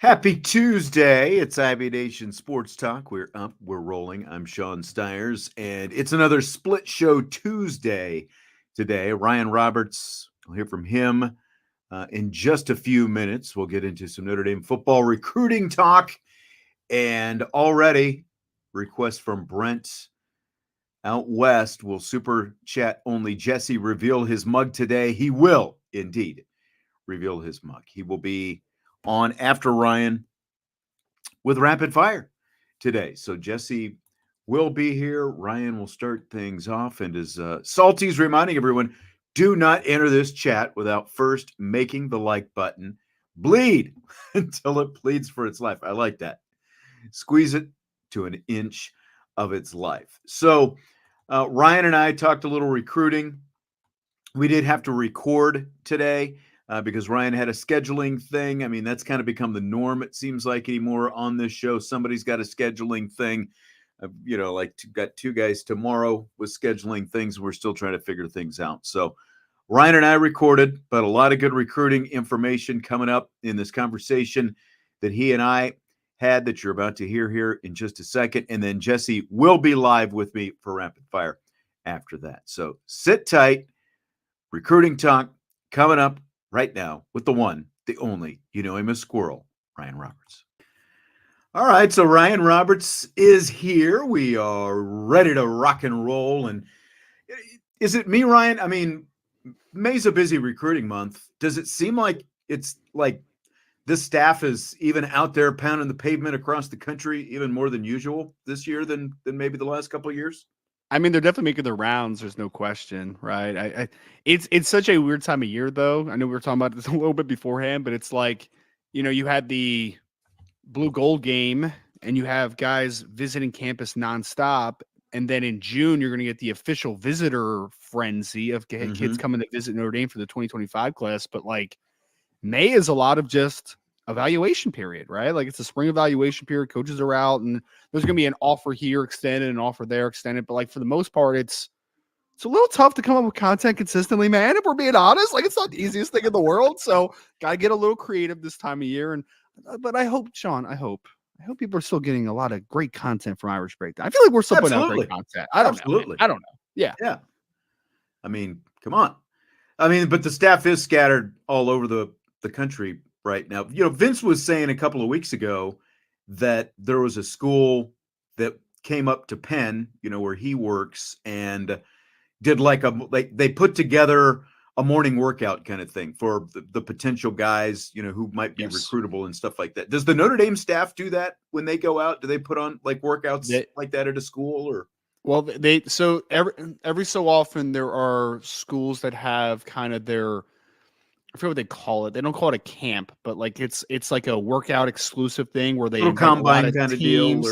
Happy Tuesday. It's IB Nation Sports Talk. We're up, we're rolling. I'm Sean Stiers, and it's another Split Show Tuesday today. Ryan Roberts, we'll hear from him in just a few minutes. We'll get into some Notre Dame football recruiting talk, and already request from Brent out west. Will super chat only Jesse reveal his mug today? He will indeed reveal his mug. He will be on after Ryan with rapid fire today. So Jesse will be here. Ryan will start things off. And as Salty's reminding everyone, do not enter this chat without first making the like button bleed until it pleads for its life. I like that. Squeeze it to an inch of its life. So Ryan and I talked a little recruiting. We did have to record today. Because Ryan had a scheduling thing. I mean, that's kind of become the norm, it seems like, anymore on this show. Somebody's got a scheduling thing. Got two guys tomorrow with scheduling things. We're still trying to figure things out. So Ryan and I recorded, but a lot of good recruiting information coming up in this conversation that he and I had that you're about to hear here in just a second. And then Jesse will be live with me for rapid fire after that. So sit tight. Recruiting talk coming up right now with the one, the only, you know him as Squirrel, Ryan Roberts. All right, so Ryan Roberts is here. We are ready to rock and roll. And is it me, Ryan? I mean, May's a busy recruiting month. Does it seem like it's like this staff is even out there pounding the pavement across the country even more than usual this year than maybe the last couple of years? I mean, they're definitely making their rounds. There's no question, right? It's such a weird time of year, though. I know we were talking about this a little bit beforehand, but it's like, you had the blue gold game, and you have guys visiting campus nonstop, and then in June you're going to get the official visitor frenzy of kids coming to visit Notre Dame for the 2025 class. But like May is a lot of just evaluation period, right? Like it's a spring evaluation period. Coaches are out, and there's going to be an offer here extended, an offer there extended. But like for the most part, it's a little tough to come up with content consistently, man. If we're being honest, like it's not the easiest thing in the world. So gotta get a little creative this time of year. And but I hope, Sean, I hope people are still getting a lot of great content from Irish Breakdown. I feel like we're still putting out great content. I don't know. Man. I don't know. Yeah. Yeah. I mean, come on. I mean, but the staff is scattered all over the country right now. Vince was saying a couple of weeks ago that there was a school that came up to Penn, where he works, and did they put together a morning workout kind of thing for the potential guys, who might be recruitable and stuff like that. Does the Notre Dame staff do that when they go out? Do they put on like workouts like that at a school or? Well, so every so often there are schools that have kind of their, I forget what they call it. They don't call it a camp, but like it's like a workout exclusive thing where they invite a lot of kind of teams.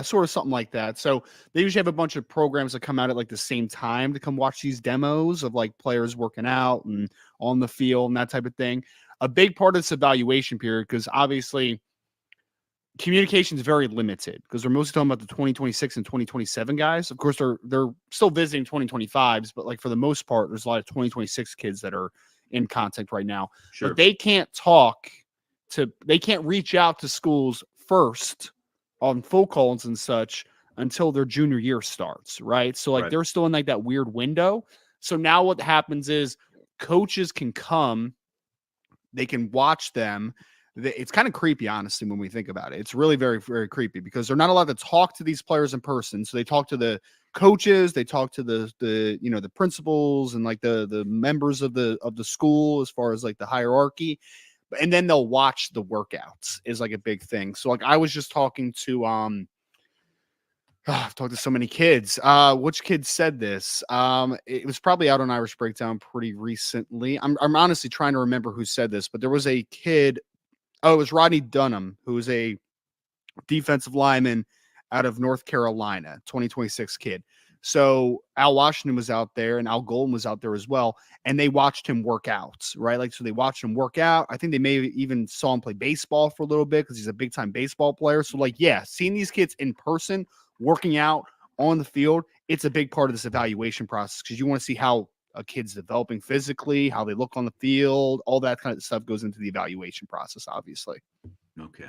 Sort of something like that. So they usually have a bunch of programs that come out at like the same time to come watch these demos of like players working out and on the field and that type of thing. A big part of this evaluation period, because obviously communication is very limited because they're mostly talking about the 2026 and 2027 guys. Of course, they're still visiting 2025s, but like for the most part, there's a lot of 2026 kids that are in contact right now. Sure. But they can't reach out to schools first on phone calls and such until their junior year starts, right? So like they're still in like that weird window. So now what happens is coaches can come, they can watch them. It's kind of creepy, honestly, when we think about it. It's really very, very creepy because they're not allowed to talk to these players in person. So they talk to the coaches, they talk to the principals and like the members of the school as far as like the hierarchy, and then they'll watch the workouts is like a big thing. So like I was just talking to I've talked to so many kids. Which kid said this? It was probably out on Irish Breakdown pretty recently. I'm honestly trying to remember who said this, but there was a kid. Oh, it was Rodney Dunham, who is a defensive lineman out of North Carolina, 2026 kid. So Al Washington was out there and Al Golden was out there as well. And they watched him work out, right? Like, so they watched him work out. I think they may even saw him play baseball for a little bit because he's a big time baseball player. So like, yeah, seeing these kids in person, working out on the field, it's a big part of this evaluation process because you want to see how a kid's developing physically, how they look on the field, all that kind of stuff goes into the evaluation process, obviously. Okay.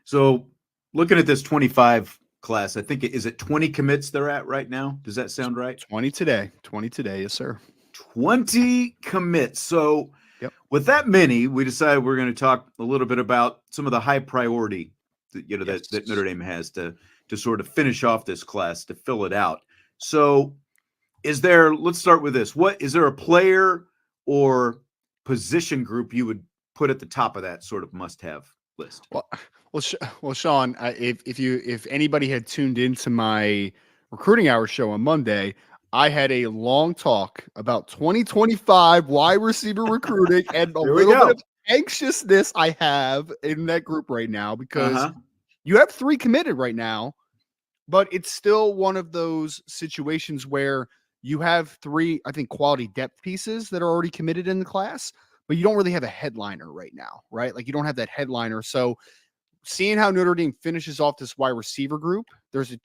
So looking at this 25 class, I think is it 20 commits they're at right now? Does that sound right? 20 today. 20 today. Yes, sir. 20 commits. So Yep. with that many, we decided we're going to talk a little bit about some of the high priority that, Yes. that Notre Dame has to sort of finish off this class, to fill it out. So let's start with this. Is there a player or position group you would put at the top of that sort of must-have list? Well, Sean, if anybody had tuned into my recruiting hour show on Monday, I had a long talk about 2025 wide receiver recruiting and a Here we little bit go. of anxiousness I have in that group right now because Uh-huh. you have 3 committed right now, but it's still one of those situations where you have 3, I think, quality depth pieces that are already committed in the class, but you don't really have a headliner right now, right? Like you don't have that headliner. So seeing how Notre Dame finishes off this wide receiver group, there's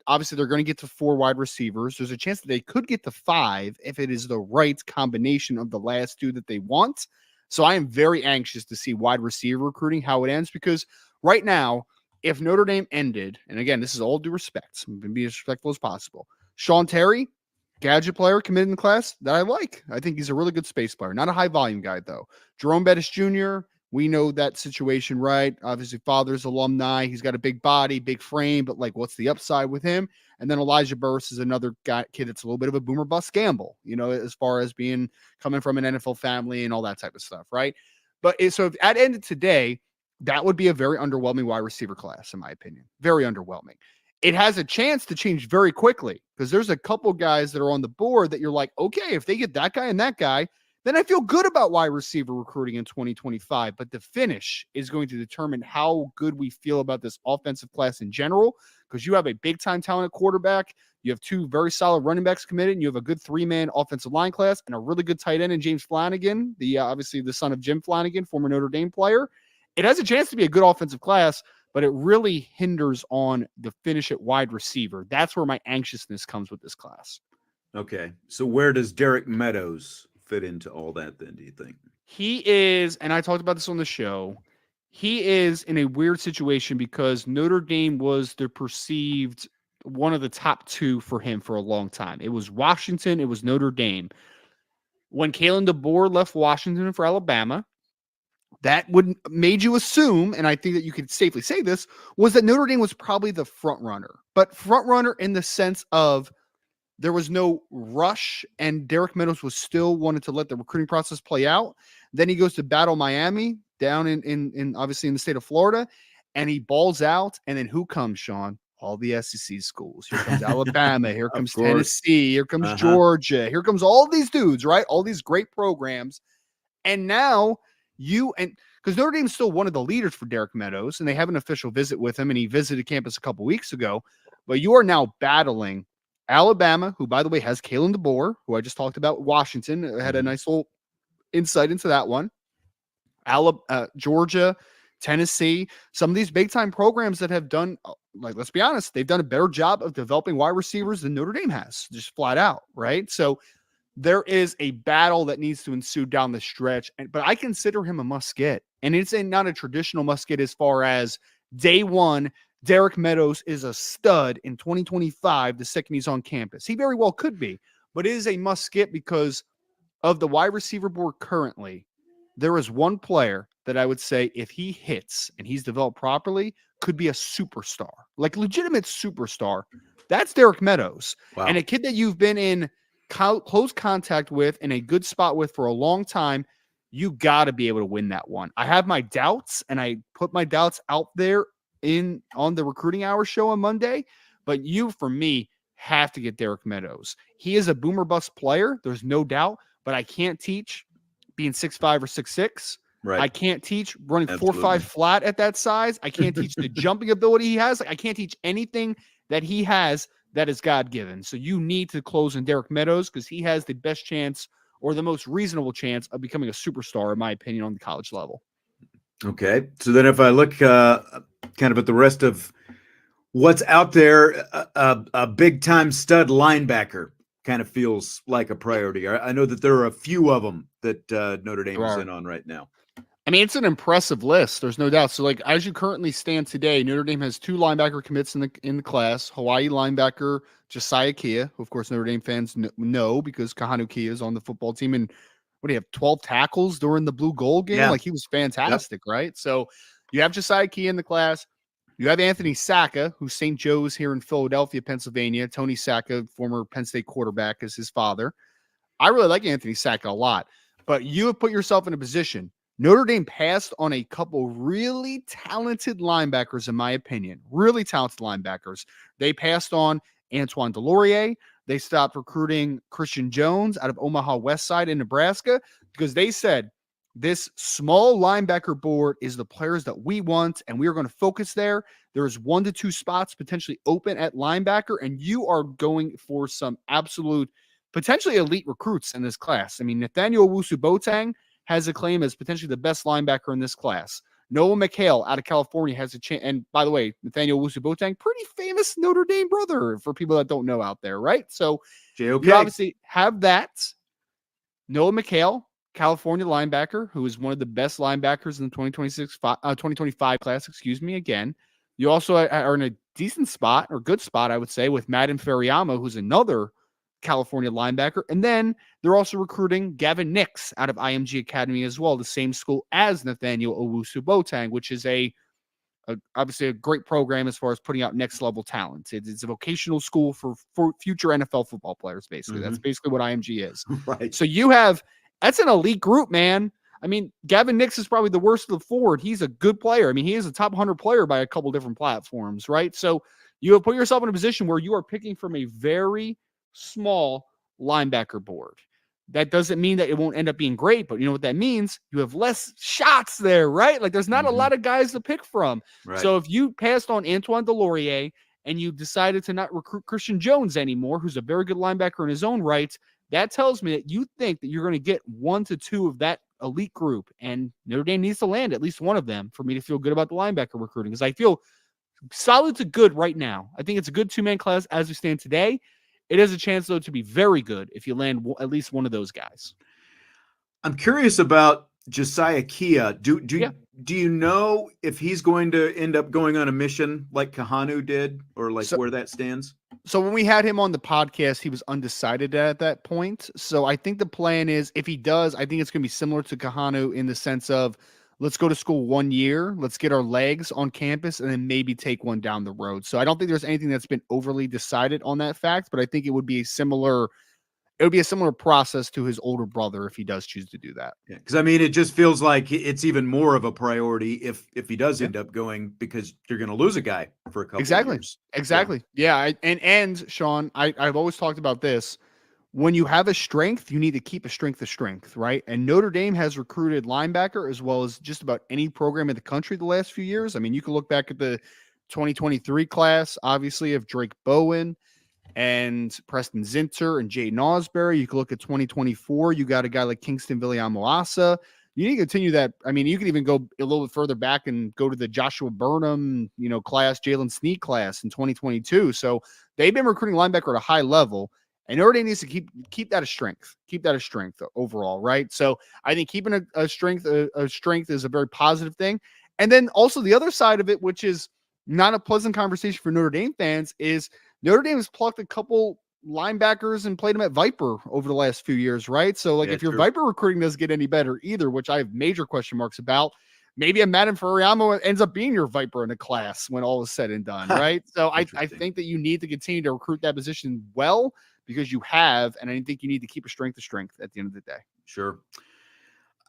obviously they're going to get to 4 wide receivers. There's a chance that they could get to 5 if it is the right combination of the last 2 that they want. So I am very anxious to see wide receiver recruiting, how it ends, because right now, if Notre Dame ended, and again, this is all due respect, I'm going to be as respectful as possible. Sean Terry, gadget player committed in the class that I like. I think he's a really good space player, not a high volume guy though. Jerome Bettis Jr., we know that situation, right? Obviously, father's alumni. He's got a big body, big frame, but like, what's the upside with him? And then Elijah Burris is another kid that's a little bit of a boomer bust gamble, as far as coming from an NFL family and all that type of stuff, right? But so if at end of today, that would be a very underwhelming wide receiver class, in my opinion. Very underwhelming. It has a chance to change very quickly because there's a couple guys that are on the board that you're like, okay, if they get that guy and that guy, then I feel good about wide receiver recruiting in 2025. But the finish is going to determine how good we feel about this offensive class in general, because you have a big time talent quarterback. You have 2 very solid running backs committed, and you have a good 3-man offensive line class and a really good tight end in James Flanagan, obviously the son of Jim Flanagan, former Notre Dame player. It has a chance to be a good offensive class, but it really hinders on the finish at wide receiver. That's where my anxiousness comes with this class. Okay. So where does Derek Meadows fit into all that then, do you think? He is, and I talked about this on the show, he is in a weird situation because Notre Dame was the perceived one of the top 2 for him for a long time. It was Washington, it was Notre Dame. When Kalen DeBoer left Washington for Alabama, that would made you assume, and I think that you could safely say this, was that Notre Dame was probably the front runner. But front runner in the sense of there was no rush, and Derek Meadows was still wanted to let the recruiting process play out. Then he goes to battle Miami down in obviously in the state of Florida, and he balls out. And then who comes, Sean? All the SEC schools. Here comes Alabama. Here comes Tennessee. Here comes Georgia. Here comes all these dudes, right? All these great programs. And now because Notre Dame is still one of the leaders for Derek Meadows, and they have an official visit with him, and he visited campus a couple weeks ago. But you are now battling Alabama, who, by the way, has Kalen DeBoer, who I just talked about. Washington had a nice little insight into that one. Georgia, Tennessee, some of these big-time programs that have done, like, let's be honest, they've done a better job of developing wide receivers than Notre Dame has, just flat out, right? So there is a battle that needs to ensue down the stretch, but I consider him a must-get. And it's not a traditional must-get as far as day one, Derek Meadows is a stud in 2025 the second he's on campus. He very well could be, but it is a must-get because of the wide receiver board currently. There is one player that I would say if he hits and he's developed properly could be a superstar, like legitimate superstar. That's Derek Meadows. Wow. And a kid that you've been in close contact with in a good spot with for a long time, you got to be able to win that one. I have my doubts, and I put my doubts out there on the recruiting hour show on Monday, but you, for me, have to get Derek Meadows. He is a boomer bust player. There's no doubt, but I can't teach being 6'5" or 6'6". Right. I can't teach running 4.5 flat at that size. I can't teach the jumping ability he has. I can't teach anything that he has that is God-given. So you need to close in Derek Meadows because he has the best chance or the most reasonable chance of becoming a superstar, in my opinion, on the college level. Okay. So then if I look kind of at the rest of what's out there, a big-time stud linebacker kind of feels like a priority. I know that there are a few of them that Notre Dame is in on right now. I mean, it's an impressive list. There's no doubt. So, like, as you currently stand today, Notre Dame has 2 linebacker commits in the class. Hawaii linebacker Josiah Kia, who of course Notre Dame fans know because Kahanu Kia is on the football team. And what do you have? 12 tackles during the Blue Gold game. Yeah. Like, he was fantastic, right? So, you have Josiah Kia in the class. You have Anthony Sacca, who's St. Joe's here in Philadelphia, Pennsylvania. Tony Sacca, former Penn State quarterback, is his father. I really like Anthony Sacca a lot, but you have put yourself in a position. Notre Dame passed on a couple really talented linebackers, in my opinion. Really talented linebackers. They passed on Antoine Delorier. They stopped recruiting Christian Jones out of Omaha West Side in Nebraska because they said this small linebacker board is the players that we want, and we are going to focus there. There's 1 to 2 spots potentially open at linebacker, and you are going for some absolute potentially elite recruits in this class. I mean, Nathaniel Owusu-Boateng has a claim as potentially the best linebacker in this class. Noah McHale out of California has a chance. And by the way, Nathaniel Owusu-Boateng, pretty famous Notre Dame brother for people that don't know out there, right? So JOK. you obviously have that. Noah McHale, California linebacker, who is one of the best linebackers in the 2025 class, again. You also are in a decent spot, or good spot, I would say, with Madden Ferriamo, who's another California linebacker. And then they're also recruiting Gavin Nix out of IMG Academy as well, the same school as Nathaniel Owusu-Boateng, which is obviously a great program as far as putting out next level talent. It's a vocational school for future NFL football players, basically. That's basically what IMG is. Right. So that's an elite group, man. I mean, Gavin Nix is probably the worst of the forward. He's a good player. I mean, he is a top 100 player by a couple different platforms, right? So you have put yourself in a position where you are picking from a very small linebacker board. That doesn't mean that it won't end up being great, but you know what that means? You have less shots there, right? Like, there's not a lot of guys to pick from. Right. So if you passed on Antoine Delorier and you decided to not recruit Christian Jones anymore, who's a very good linebacker in his own right, that tells me that you think that you're going to get 1 to 2 of that elite group, and Notre Dame needs to land at least one of them for me to feel good about the linebacker recruiting, because I feel solid to good right now. I think it's a good 2-man class as we stand today. It has a chance, though, to be very good if you land at least one of those guys. I'm curious about Josiah Kia. Do you know if he's going to end up going on a mission like Kahanu did, or where that stands? So when we had him on the podcast, he was undecided at that point. So I think the plan is, if he does, I think it's going to be similar to Kahanu in the sense of, let's go to school 1 year, let's get our legs on campus, and then maybe take one down the road. So I don't think there's anything that's been overly decided on that fact, but I think it would be a similar process to his older brother if he does choose to do that. Yeah, because I mean, it just feels like it's even more of a priority if he does end up going, because you're going to lose a guy for a couple of years. Exactly. Yeah. And Sean, I've always talked about this. When you have a strength, you need to keep a strength, right? And Notre Dame has recruited linebacker as well as just about any program in the country the last few years. I mean, you can look back at the 2023 class, obviously, of Drake Bowen and Preston Zinter and Jaden Osbury. You can look at 2024. You got a guy like Kingston Villiamoasa. You need to continue that. I mean, you can even go a little bit further back and go to the Joshua Burnham, class, Jalen Snead class in 2022. So they've been recruiting linebacker at a high level. And Notre Dame needs to keep that a strength. Keep that a strength overall, right? So I think keeping a strength is a very positive thing. And then also the other side of it, which is not a pleasant conversation for Notre Dame fans, is Notre Dame has plucked a couple linebackers and played them at Viper over the last few years, right? So if your Viper recruiting doesn't get any better either, which I have major question marks about, maybe a Madden Ferriamo ends up being your Viper in a class when all is said and done, right? So I think that you need to continue to recruit that position well, because you have, and I think you need to keep a strength at the end of the day. Sure.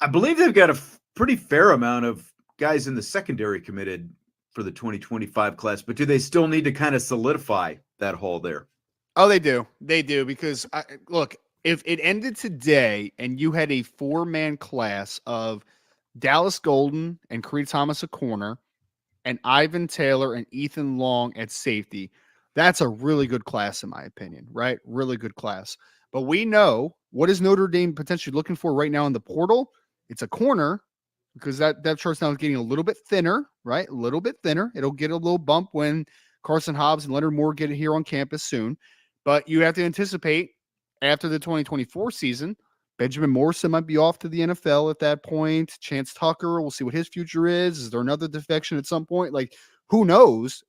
I believe they've got a pretty fair amount of guys in the secondary committed for the 2025 class, but do they still need to kind of solidify that haul there? Oh, they do. They do, because look, if it ended today and you had a 4-man class of Dallas Golden and Creed Thomas at corner and Ivan Taylor and Ethan Long at safety, that's a really good class, in my opinion, right? Really good class. But we know, what is Notre Dame potentially looking for right now in the portal? It's a corner, because that depth chart's now getting a little bit thinner, right? A little bit thinner. It'll get a little bump when Carson Hobbs and Leonard Moore get here on campus soon. But you have to anticipate, after the 2024 season, Benjamin Morrison might be off to the NFL at that point. Chance Tucker, we'll see what his future is. Is there another defection at some point? Like, who knows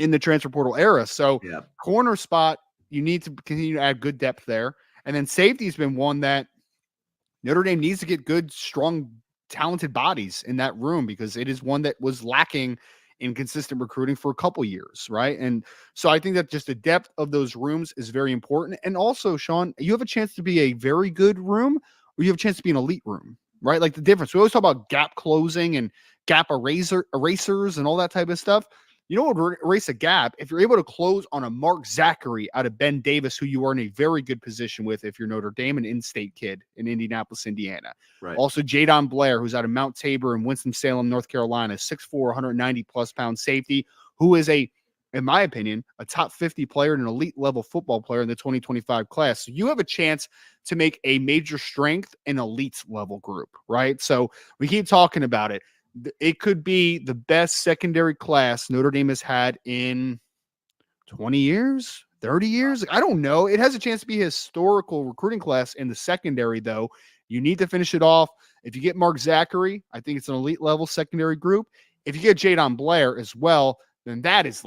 in the transfer portal era? So, corner spot, you need to continue to add good depth there. And then safety has been one that Notre Dame needs to get good, strong, talented bodies in that room because it is one that was lacking in consistent recruiting for a couple years, right? And so I think that just the depth of those rooms is very important. And also, Sean, you have a chance to be a very good room or you have a chance to be an elite room, right? Like the difference. We always talk about gap closing and gap erasers and all that type of stuff. You know what would erase a gap? If you're able to close on a Mark Zachary out of Ben Davis, who you are in a very good position with if you're Notre Dame, an in-state kid in Indianapolis, Indiana. Right. Also, Jadon Blair, who's out of Mount Tabor and Winston-Salem, North Carolina, 6'4", 190-plus pound safety, who is in my opinion, a top 50 player and an elite level football player in the 2025 class. So you have a chance to make a major strength and elite level group, right? So we keep talking about it. It could be the best secondary class Notre Dame has had in 20 years, 30 years. I don't know. It has a chance to be a historical recruiting class in the secondary, though. You need to finish it off. If you get Mark Zachary, I think it's an elite level secondary group. If you get Jadon Blair as well, then that's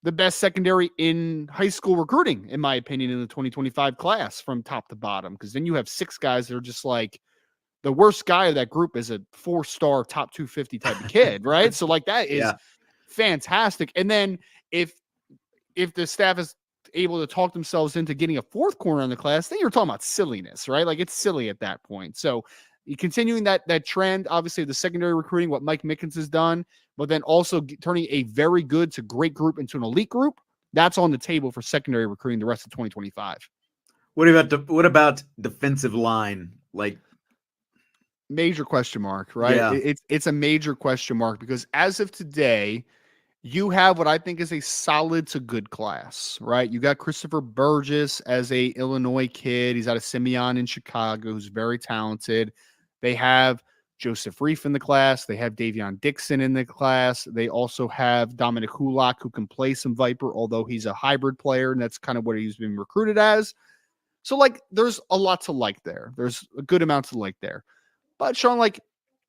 the best secondary in high school recruiting, in my opinion, in the 2025 class from top to bottom. Because then you have 6 guys that are just like, the worst guy of that group is a 4-star top 250 type of kid, right? So like that is fantastic. And then if the staff is able to talk themselves into getting a 4th corner in the class, then you're talking about silliness, right? Like it's silly at that point. So you continuing that trend, obviously the secondary recruiting, what Mike Mickens has done, but then also turning a very good to great group into an elite group, that's on the table for secondary recruiting the rest of 2025. What about defensive line? Like, major question mark, right? Yeah. It's a major question mark because as of today, you have what I think is a solid to good class, right? You got Christopher Burgess as a Illinois kid. He's out of Simeon in Chicago, who's very talented. They have Joseph Reif in the class. They have Davion Dixon in the class. They also have Dominic Hulak, who can play some Viper, although he's a hybrid player, and that's kind of what he's been recruited as. So, like, there's a lot to like there. There's a good amount to like there. But Sean, like,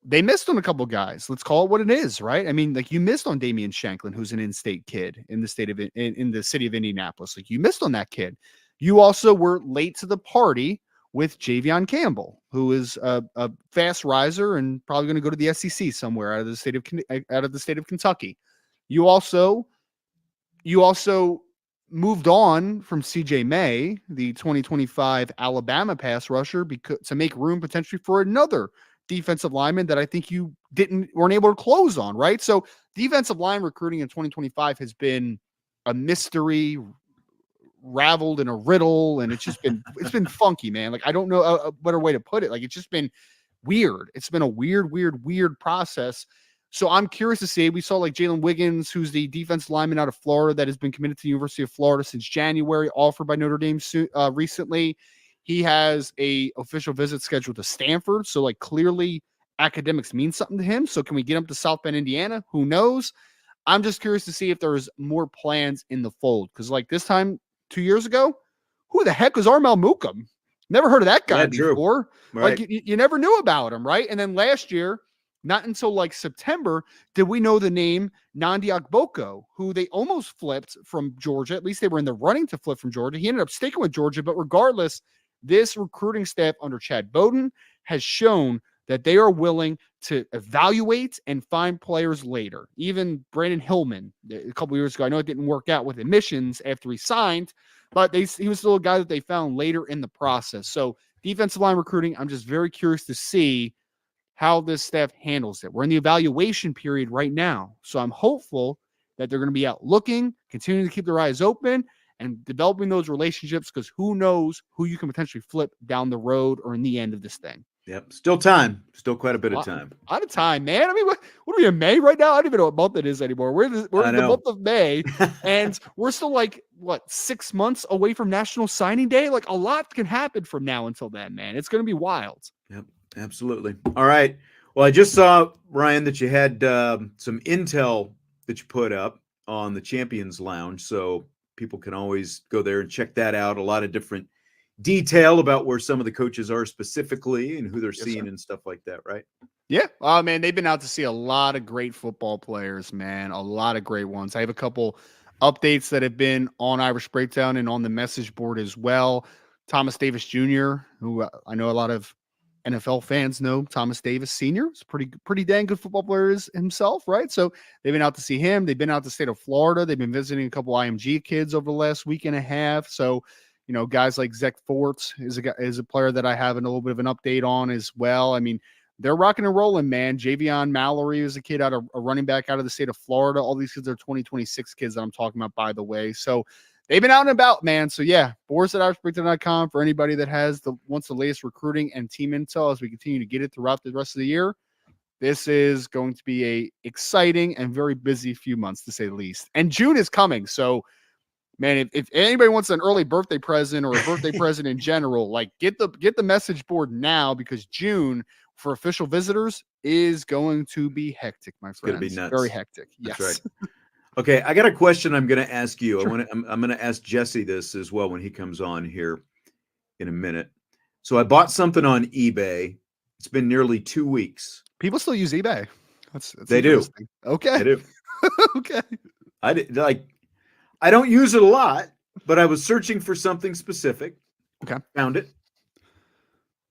they missed on a couple guys. Let's call it what it is, right? I mean, like, you missed on Damian Shanklin, who's an in-state kid in the state of in the city of Indianapolis. Like, you missed on that kid. You also were late to the party with Javion Campbell, who is a fast riser and probably going to go to the SEC somewhere out of the state of Kentucky. You also moved on from CJ May, the 2025 Alabama pass rusher, to make room potentially for another defensive lineman that I think you weren't able to close on, right? So defensive line recruiting in 2025 has been a mystery, raveled in a riddle, and it's been funky, man. Like, I don't know a better way to put it. Like, it's just been weird. It's been a weird process. So I'm curious to see. We saw like Jalen Wiggins, who's the defensive lineman out of Florida that has been committed to the University of Florida since January, offered by Notre Dame recently. He has a official visit scheduled to Stanford. So like clearly academics mean something to him. So can we get him to South Bend, Indiana? Who knows? I'm just curious to see if there's more plans in the fold. Because like this time 2 years ago, who the heck was Armel Mukam? Never heard of that guy before. Right. Like you never knew about him, right? And then last year, not until like September did we know the name Nandi Agboko, who they almost flipped from Georgia. At least they were in the running to flip from Georgia. He ended up sticking with Georgia. But regardless, this recruiting staff under Chad Bowden has shown that they are willing to evaluate and find players later. Even Brandon Hillman, a couple years ago, I know it didn't work out with admissions after he signed, but he was still a guy that they found later in the process. So defensive line recruiting, I'm just very curious to see how this staff handles it. We're in the evaluation period right now. So I'm hopeful that they're going to be out looking, continuing to keep their eyes open, and developing those relationships, because who knows who you can potentially flip down the road or in the end of this thing. Yep. Still time. Still quite a bit of time. A lot of time, man. I mean, what are we in May right now? I don't even know what month it is anymore. We're in the month of May, and we're still like, 6 months away from National Signing Day? Like, a lot can happen from now until then, man. It's going to be wild. Yep. Absolutely. All right. Well, I just saw, Ryan, that you had some intel that you put up on the Champions Lounge, so people can always go there and check that out. A lot of different detail about where some of the coaches are specifically and who they're Yes, seeing sir. and stuff like that, right? Yeah. Oh man, they've been out to see a lot of great football players, man. A lot of great ones. I have a couple updates that have been on Irish Breakdown and on the message board as well. Thomas Davis Jr., who I know a lot of NFL fans know. Thomas Davis Sr. is pretty dang good football player himself, right? So they've been out to see him. They've been out to the state of Florida. They've been visiting a couple IMG kids over the last week and a half. So guys like Zach Fort is a player that I have a little bit of an update on as well. I mean, they're rocking and rolling, man. Javion Mallory is a kid a running back out of the state of Florida. All these kids are 2026 kids that I'm talking about, by the way. So they've been out and about, man. So yeah, Boris at irishbreakdown.com for anybody that wants the latest recruiting and team intel as we continue to get it throughout the rest of the year. This is going to be a exciting and very busy few months, to say the least. And June is coming, so man, if anybody wants an early birthday present or a birthday present in general, like get the message board now, because June for official visitors is going to be hectic, my friends. It's going to be nuts. Very hectic. Yes. That's right. Okay, I got a question I'm going to ask you. Sure. I'm going to ask Jesse this as well when he comes on here in a minute. So I bought something on eBay. It's been nearly 2 weeks. People still use eBay. That's they do. Okay. They do. Okay. I don't use it a lot, but I was searching for something specific. Okay. Found it.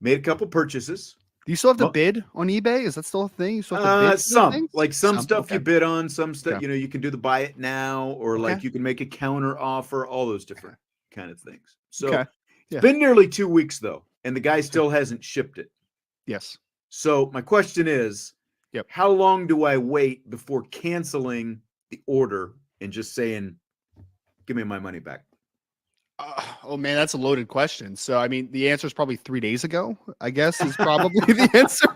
Made a couple purchases. Do you still have to bid on eBay? Is that still a thing? You still have to bid some stuff okay. You bid on, some stuff, you can do the buy it now, or like you can make a counter offer, all those different kind of things. So it's been nearly 2 weeks though, and the guy still hasn't shipped it. Yes. So my question is, how long do I wait before canceling the order and just saying, give me my money back? Oh man, that's a loaded question. So, I mean, the answer is probably 3 days ago, I guess, is probably the answer.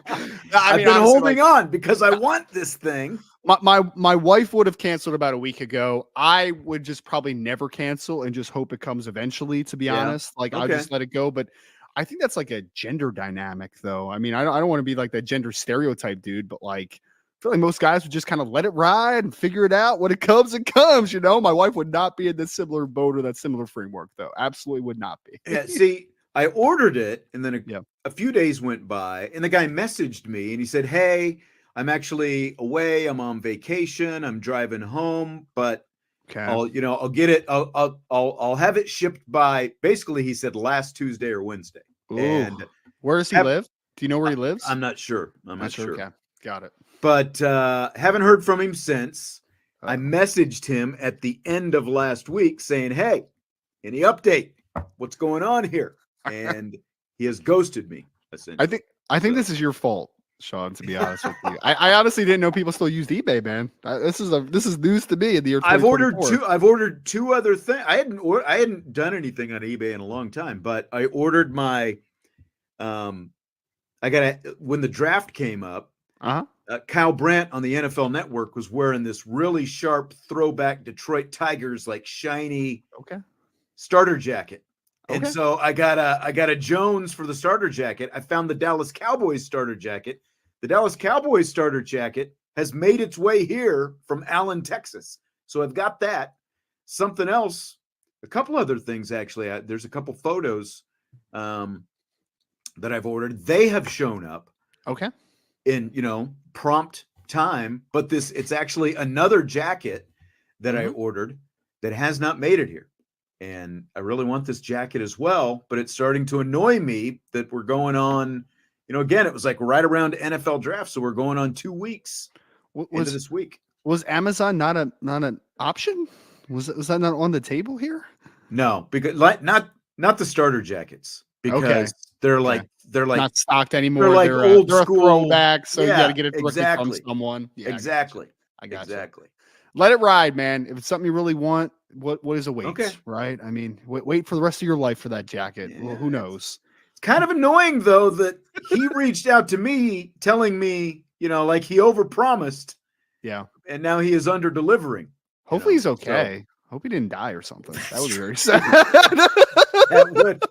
I've been holding on because I want this thing. My wife would have canceled about a week ago. I would just probably never cancel and just hope it comes eventually, to be honest. Like, I'll just let it go. But I think that's like a gender dynamic, though. I mean, I don't want to be like that gender stereotype dude, but like, I feel like most guys would just kind of let it ride and figure it out. When it comes, it comes, My wife would not be in this similar boat or that similar framework, though. Absolutely would not be. Yeah, see, I ordered it, and then a few days went by, and the guy messaged me, and he said, hey, I'm actually away. I'm on vacation. I'm driving home, but I'll get it. I'll have it shipped by, basically, he said last Tuesday or Wednesday. Ooh. And where does he live? Do you know where he lives? I'm not sure. I'm not sure. Okay. Got it. But haven't heard from him since. I messaged him at the end of last week saying, hey, any update? What's going on here? And he has ghosted me, essentially. I think this is your fault, Sean, to be honest with you. I honestly didn't know people still used eBay, man. This is news to me in the year 2024. I've ordered two other things. I hadn't done anything on eBay in a long time, but I ordered my when the draft came up, Kyle Brandt on the NFL Network was wearing this really sharp throwback Detroit Tigers, like shiny starter jacket. And so I got a Jones for the starter jacket. I found the Dallas Cowboys starter jacket. The Dallas Cowboys starter jacket has made its way here from Allen, Texas. So I've got that. Something else, a couple other things actually. There's a couple photos that I've ordered. They have shown up. In prompt time, but it's actually another jacket that I ordered that has not made it here. And I really want this jacket as well, but it's starting to annoy me that we're going on, again, it was like right around NFL draft. So we're going on 2 weeks into this week. Was Amazon not an option? Was that not on the table here? No, because not the starter jackets, because they're like not stocked anymore. They're like old school throwbacks, so you got to get it directly from someone. Yeah, exactly. I got exactly. Let it ride, man. If it's something you really want, what is a wait? Right? I mean, wait for the rest of your life for that jacket. Yeah. Well, who knows? It's kind of annoying though that he reached out to me telling me, like he overpromised. Yeah. And now he is under delivering. Hopefully he's okay. Hope he didn't die or something. That would be very sad. That would.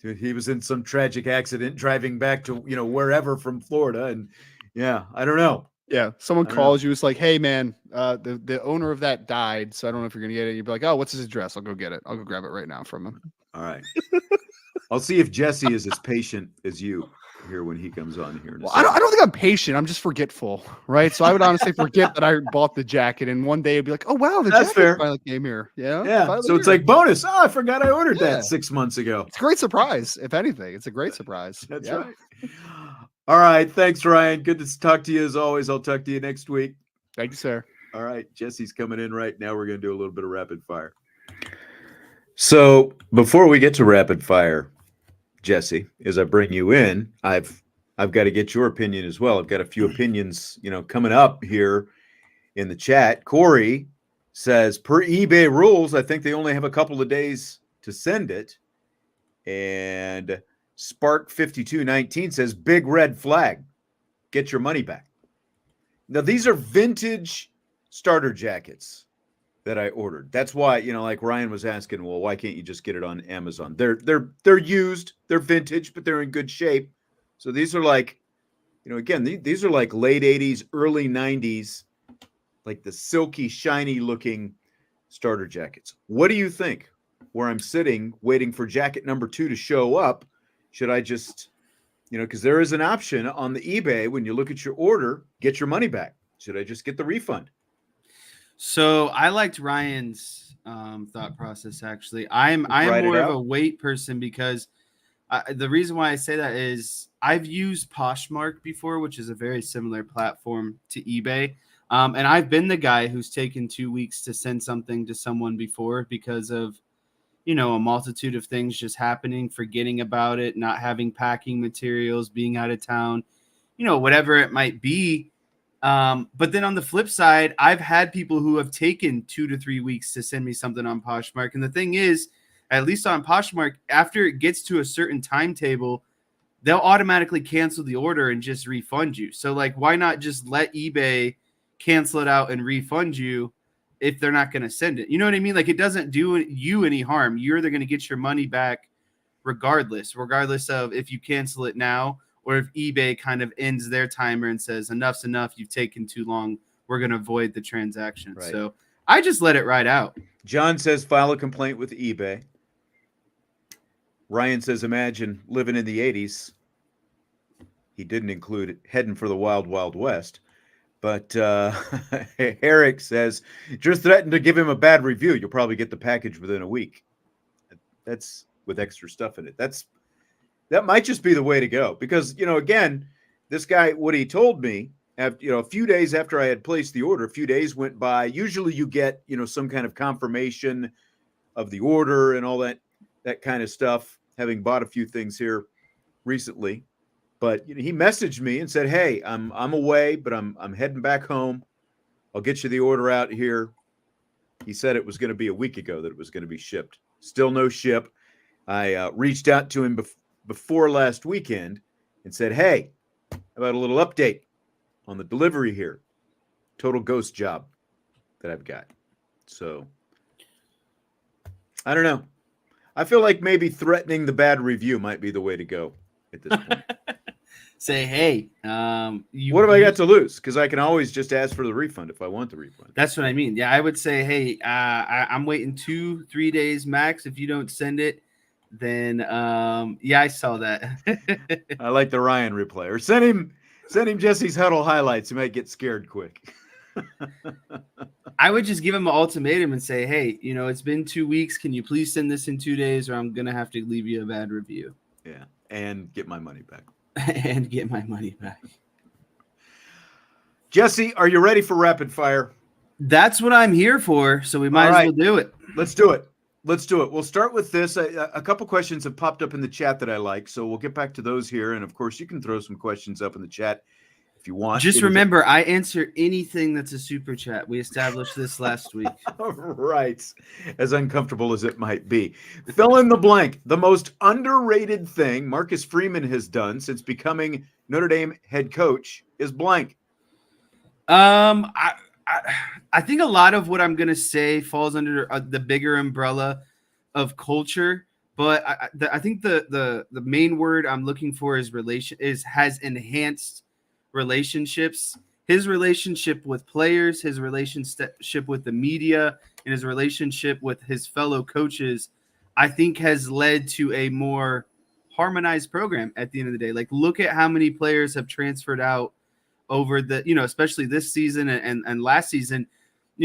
Dude, he was in some tragic accident driving back to, wherever from Florida. And I don't know. Yeah. Someone calls you. It's like, hey man, the owner of that died. So I don't know if you're going to get it. You'd be like, oh, what's his address? I'll go get it. I'll go grab it right now from him. All right. I'll see if Jesse is as patient as you here when he comes on here. Well, I don't think I'm patient. I'm just forgetful, right? So I would honestly forget that I bought the jacket, and one day I'd be like, "Oh wow, the That's jacket fair. finally came here." Yeah. Finally So it's here. like bonus. Oh, I forgot I ordered Yeah. that 6 months ago. It's a great surprise. If anything, it's a great surprise. That's right. All right. Thanks, Ryan. Good to talk to you as always. I'll talk to you next week. Thank you, sir. All right. Jesse's coming in right now. We're going to do a little bit of rapid fire. So before we get to rapid fire, Jesse, as I bring you in, I've got to get your opinion as well. I've got a few opinions, coming up here in the chat. Corey says, per eBay rules, I think they only have a couple of days to send it. And Spark5219 says, big red flag. Get your money back. Now, these are vintage starter jackets that I ordered. That's why, like Ryan was asking, well, why can't you just get it on Amazon? They're used, they're vintage, but they're in good shape. So these are like, again, these are like late 80s, early 90s, like the silky, shiny looking starter jackets. What do you think? Where I'm sitting waiting for jacket number 2 to show up, should I just, because there is an option on the eBay when you look at your order, get your money back. Should I just get the refund? So I liked Ryan's thought process. Actually, I'm more of a wait person because the reason why I say that is I've used Poshmark before, which is a very similar platform to eBay. And I've been the guy who's taken 2 weeks to send something to someone before because of, a multitude of things just happening, forgetting about it, not having packing materials, being out of town, whatever it might be. But then on the flip side, I've had people who have taken 2 to 3 weeks to send me something on Poshmark. And the thing is, at least on Poshmark, after it gets to a certain timetable, they'll automatically cancel the order and just refund you. So like, why not just let eBay cancel it out and refund you if they're not going to send it? You know what I mean? Like, it doesn't do you any harm. You're either going to get your money back regardless of if you cancel it now or if eBay kind of ends their timer and says, enough's enough, you've taken too long, we're going to void the transaction. Right. So I just let it ride out. John says, file a complaint with eBay. Ryan says, imagine living in the 80s. He didn't include heading for the wild, wild west. But Eric says, just threaten to give him a bad review. You'll probably get the package within a week. That's with extra stuff in it. That might just be the way to go. Because, again, this guy, what he told me, a few days after I had placed the order, a few days went by. Usually you get, some kind of confirmation of the order and all that kind of stuff, having bought a few things here recently. But he messaged me and said, hey, I'm away, but I'm heading back home. I'll get you the order out here. He said it was going to be a week ago that it was going to be shipped. Still no ship. I reached out to him before last weekend and said, hey, how about a little update on the delivery here? Total ghost job that I've got. So I don't know. I feel like maybe threatening the bad review might be the way to go at this point. Say, hey, what have I got to lose? Because I can always just ask for the refund if I want the refund. That's what I mean. Yeah, I would say, hey, I'm waiting 2-3 days max. If you don't send it, then yeah, I saw that. I like the Ryan replay. Or send him Jesse's huddle highlights. He might get scared quick. I would just give him an ultimatum and say, hey, it's been 2 weeks. Can you please send this in 2 days, or I'm gonna have to leave you a bad review. Yeah, and get my money back. And get my money back. Jesse, are you ready for rapid fire? That's what I'm here for, so we might as well do it. Let's do it. We'll start with this. A couple questions have popped up in the chat that I like, so we'll get back to those here. And, of course, you can throw some questions up in the chat if you want. Just remember, I answer anything that's a super chat. We established this last week. Right. As uncomfortable as it might be. Fill in the blank. The most underrated thing Marcus Freeman has done since becoming Notre Dame head coach is blank. I think a lot of what I'm going to say falls under the bigger umbrella of culture, but I think the main word I'm looking for is has enhanced relationships. His relationship with players, his relationship with the media, and his relationship with his fellow coaches, I think has led to a more harmonized program at the end of the day. Like, look at how many players have transferred out over the, especially this season and last season.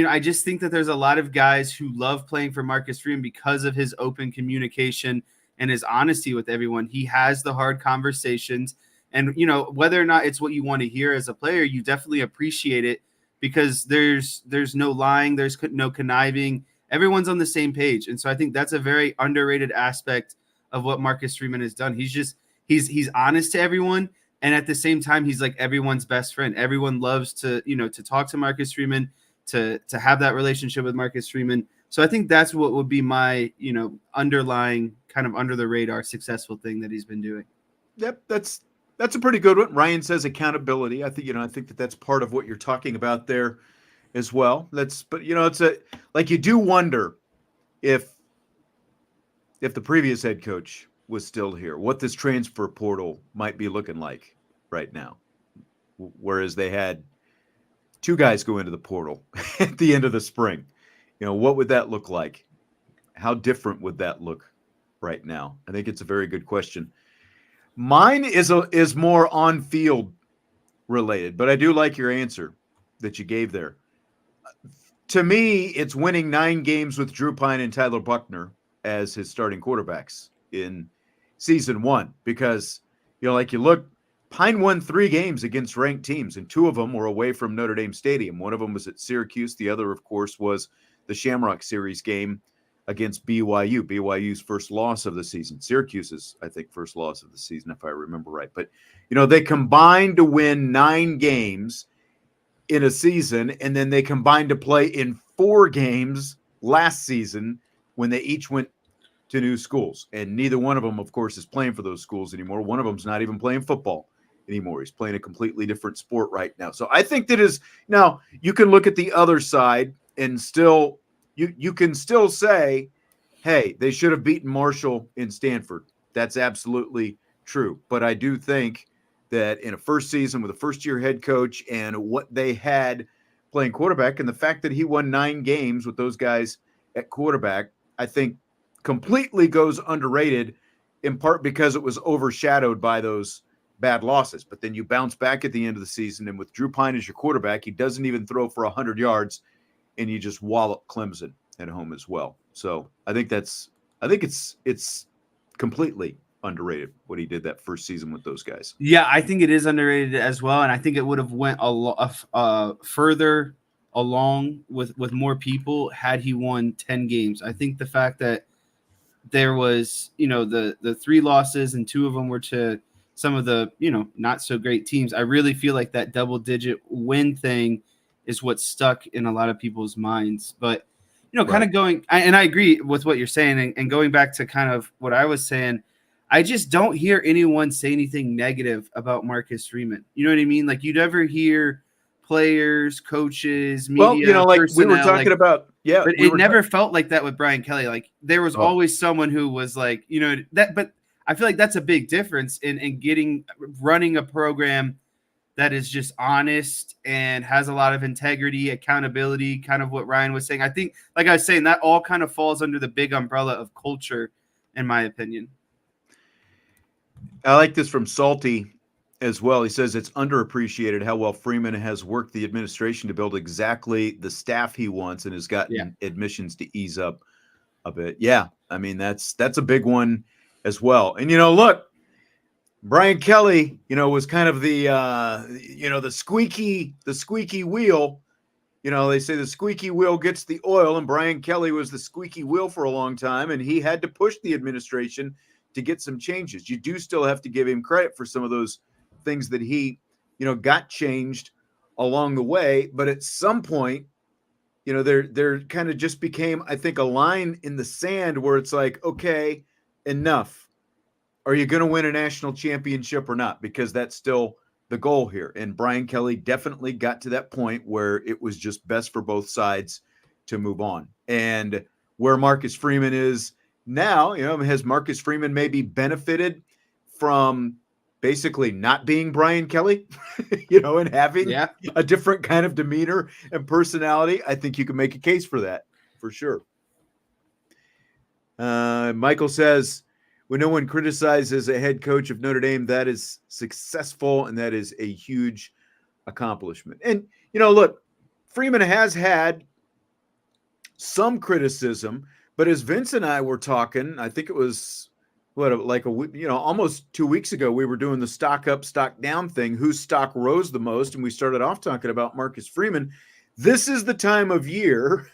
I just think that there's a lot of guys who love playing for Marcus Freeman because of his open communication and his honesty with everyone. He has the hard conversations, and whether or not it's what you want to hear as a player, you definitely appreciate it because there's no lying, there's no conniving. Everyone's on the same page. And so I think that's a very underrated aspect of what Marcus Freeman has done. He's honest to everyone. And at the same time, he's like everyone's best friend. Everyone loves to talk to Marcus Freeman, to have that relationship with Marcus Freeman. So I think that's what would be my, underlying kind of under the radar successful thing that he's been doing. Yep. That's a pretty good one. Ryan says accountability. I think that's part of what you're talking about there as well. But it's you do wonder if the previous head coach was still here, what this transfer portal might be looking like right now. Whereas they had 2 guys go into the portal at the end of the spring. What would that look like? How different would that look right now? I think it's a very good question. Mine is more on-field related, but I do like your answer that you gave there. To me, it's winning 9 games with Drew Pine and Tyler Buckner as his starting quarterbacks in season 1, because you look, Pine won 3 games against ranked teams, and 2 of them were away from Notre Dame Stadium. One of them was at Syracuse. The other, of course, was the Shamrock Series game against BYU. BYU's first loss of the season. Syracuse's, I think, first loss of the season, if I remember right. But, they combined to win 9 games in a season, and then they combined to play in 4 games last season when they each went to new schools. And neither one of them, of course, is playing for those schools anymore. One of them's not even playing football anymore. He's playing a completely different sport right now. So I think now you can look at the other side and still you can still say, hey, they should have beaten Marshall in Stanford. That's absolutely true. But I do think that in a first season with a first-year head coach and what they had playing quarterback, and the fact that he won 9 games with those guys at quarterback, I think completely goes underrated, in part because it was overshadowed by those bad losses. But then you bounce back at the end of the season, and with Drew Pine as your quarterback, he doesn't even throw for 100 yards, and you just wallop Clemson at home as well. So I think it's completely underrated what he did that first season with those guys. Yeah, I think it is underrated as well, and I think it would have went a lot further along with more people had he won 10 games. I think the fact that there was, the 3 losses and 2 of them were to some of the, not so great teams. I really feel like that double-digit win thing is what stuck in a lot of people's minds. But, kind of going, and I agree with what you're saying, and going back to kind of what I was saying, I just don't hear anyone say anything negative about Marcus Freeman. You know what I mean? Like, you never hear players, coaches, media, we were talking about, but it never felt like that with Brian Kelly. Like, there was always someone who was like, that, but I feel like that's a big difference in running a program that is just honest and has a lot of integrity, accountability, kind of what Ryan was saying. I think, like I was saying, that all kind of falls under the big umbrella of culture, in my opinion. I like this from Salty as well. He says it's underappreciated how well Freeman has worked the administration to build exactly the staff he wants and has gotten admissions to ease up a bit. Yeah, I mean, that's a big one as well. And, look, Brian Kelly, was kind of the, the squeaky wheel. They say the squeaky wheel gets the oil, and Brian Kelly was the squeaky wheel for a long time, and he had to push the administration to get some changes. You do still have to give him credit for some of those things that he, got changed along the way. But at some point, there kind of just became, I think, a line in the sand where it's like, okay, enough. Are you going to win a national championship or not? Because that's still the goal here. And Brian Kelly definitely got to that point where it was just best for both sides to move on. And where Marcus Freeman is now, has Marcus Freeman maybe benefited from basically not being Brian Kelly, and having a different kind of demeanor and personality? I think you can make a case for that, for sure. Michael says, when no one criticizes a head coach of Notre Dame, that is successful, and that is a huge accomplishment. And, look, Freeman has had some criticism, but as Vince and I were talking, I think it was almost 2 weeks ago, we were doing the stock up, stock down thing, whose stock rose the most. And we started off talking about Marcus Freeman. This is the time of year,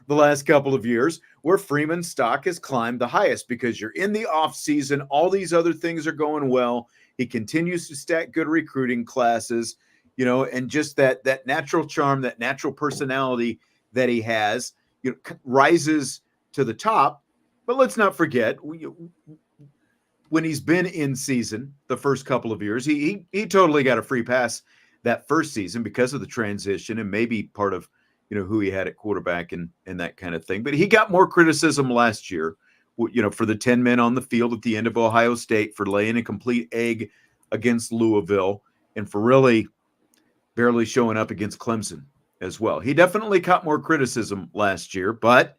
the last couple of years, where Freeman's stock has climbed the highest because you're in the off season. All these other things are going well. He continues to stack good recruiting classes, and just that natural charm, that natural personality that he has, rises to the top. But let's not forget, when he's been in season the first couple of years, he totally got a free pass that first season because of the transition and maybe part of, who he had at quarterback and that kind of thing. But he got more criticism last year, for the 10 men on the field at the end of Ohio State, for laying a complete egg against Louisville, and for really barely showing up against Clemson as well. He definitely caught more criticism last year, but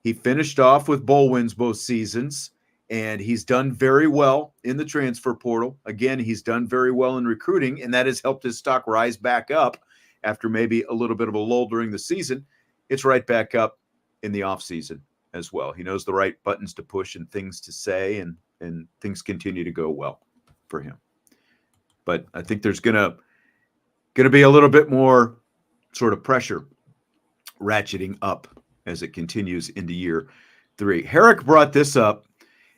he finished off with bowl wins both seasons. And he's done very well in the transfer portal. Again, he's done very well in recruiting, and that has helped his stock rise back up after maybe a little bit of a lull during the season. It's right back up in the offseason as well. He knows the right buttons to push and things to say, and things continue to go well for him. But I think there's gonna be a little bit more sort of pressure ratcheting up as it continues into year 3. Herrick brought this up.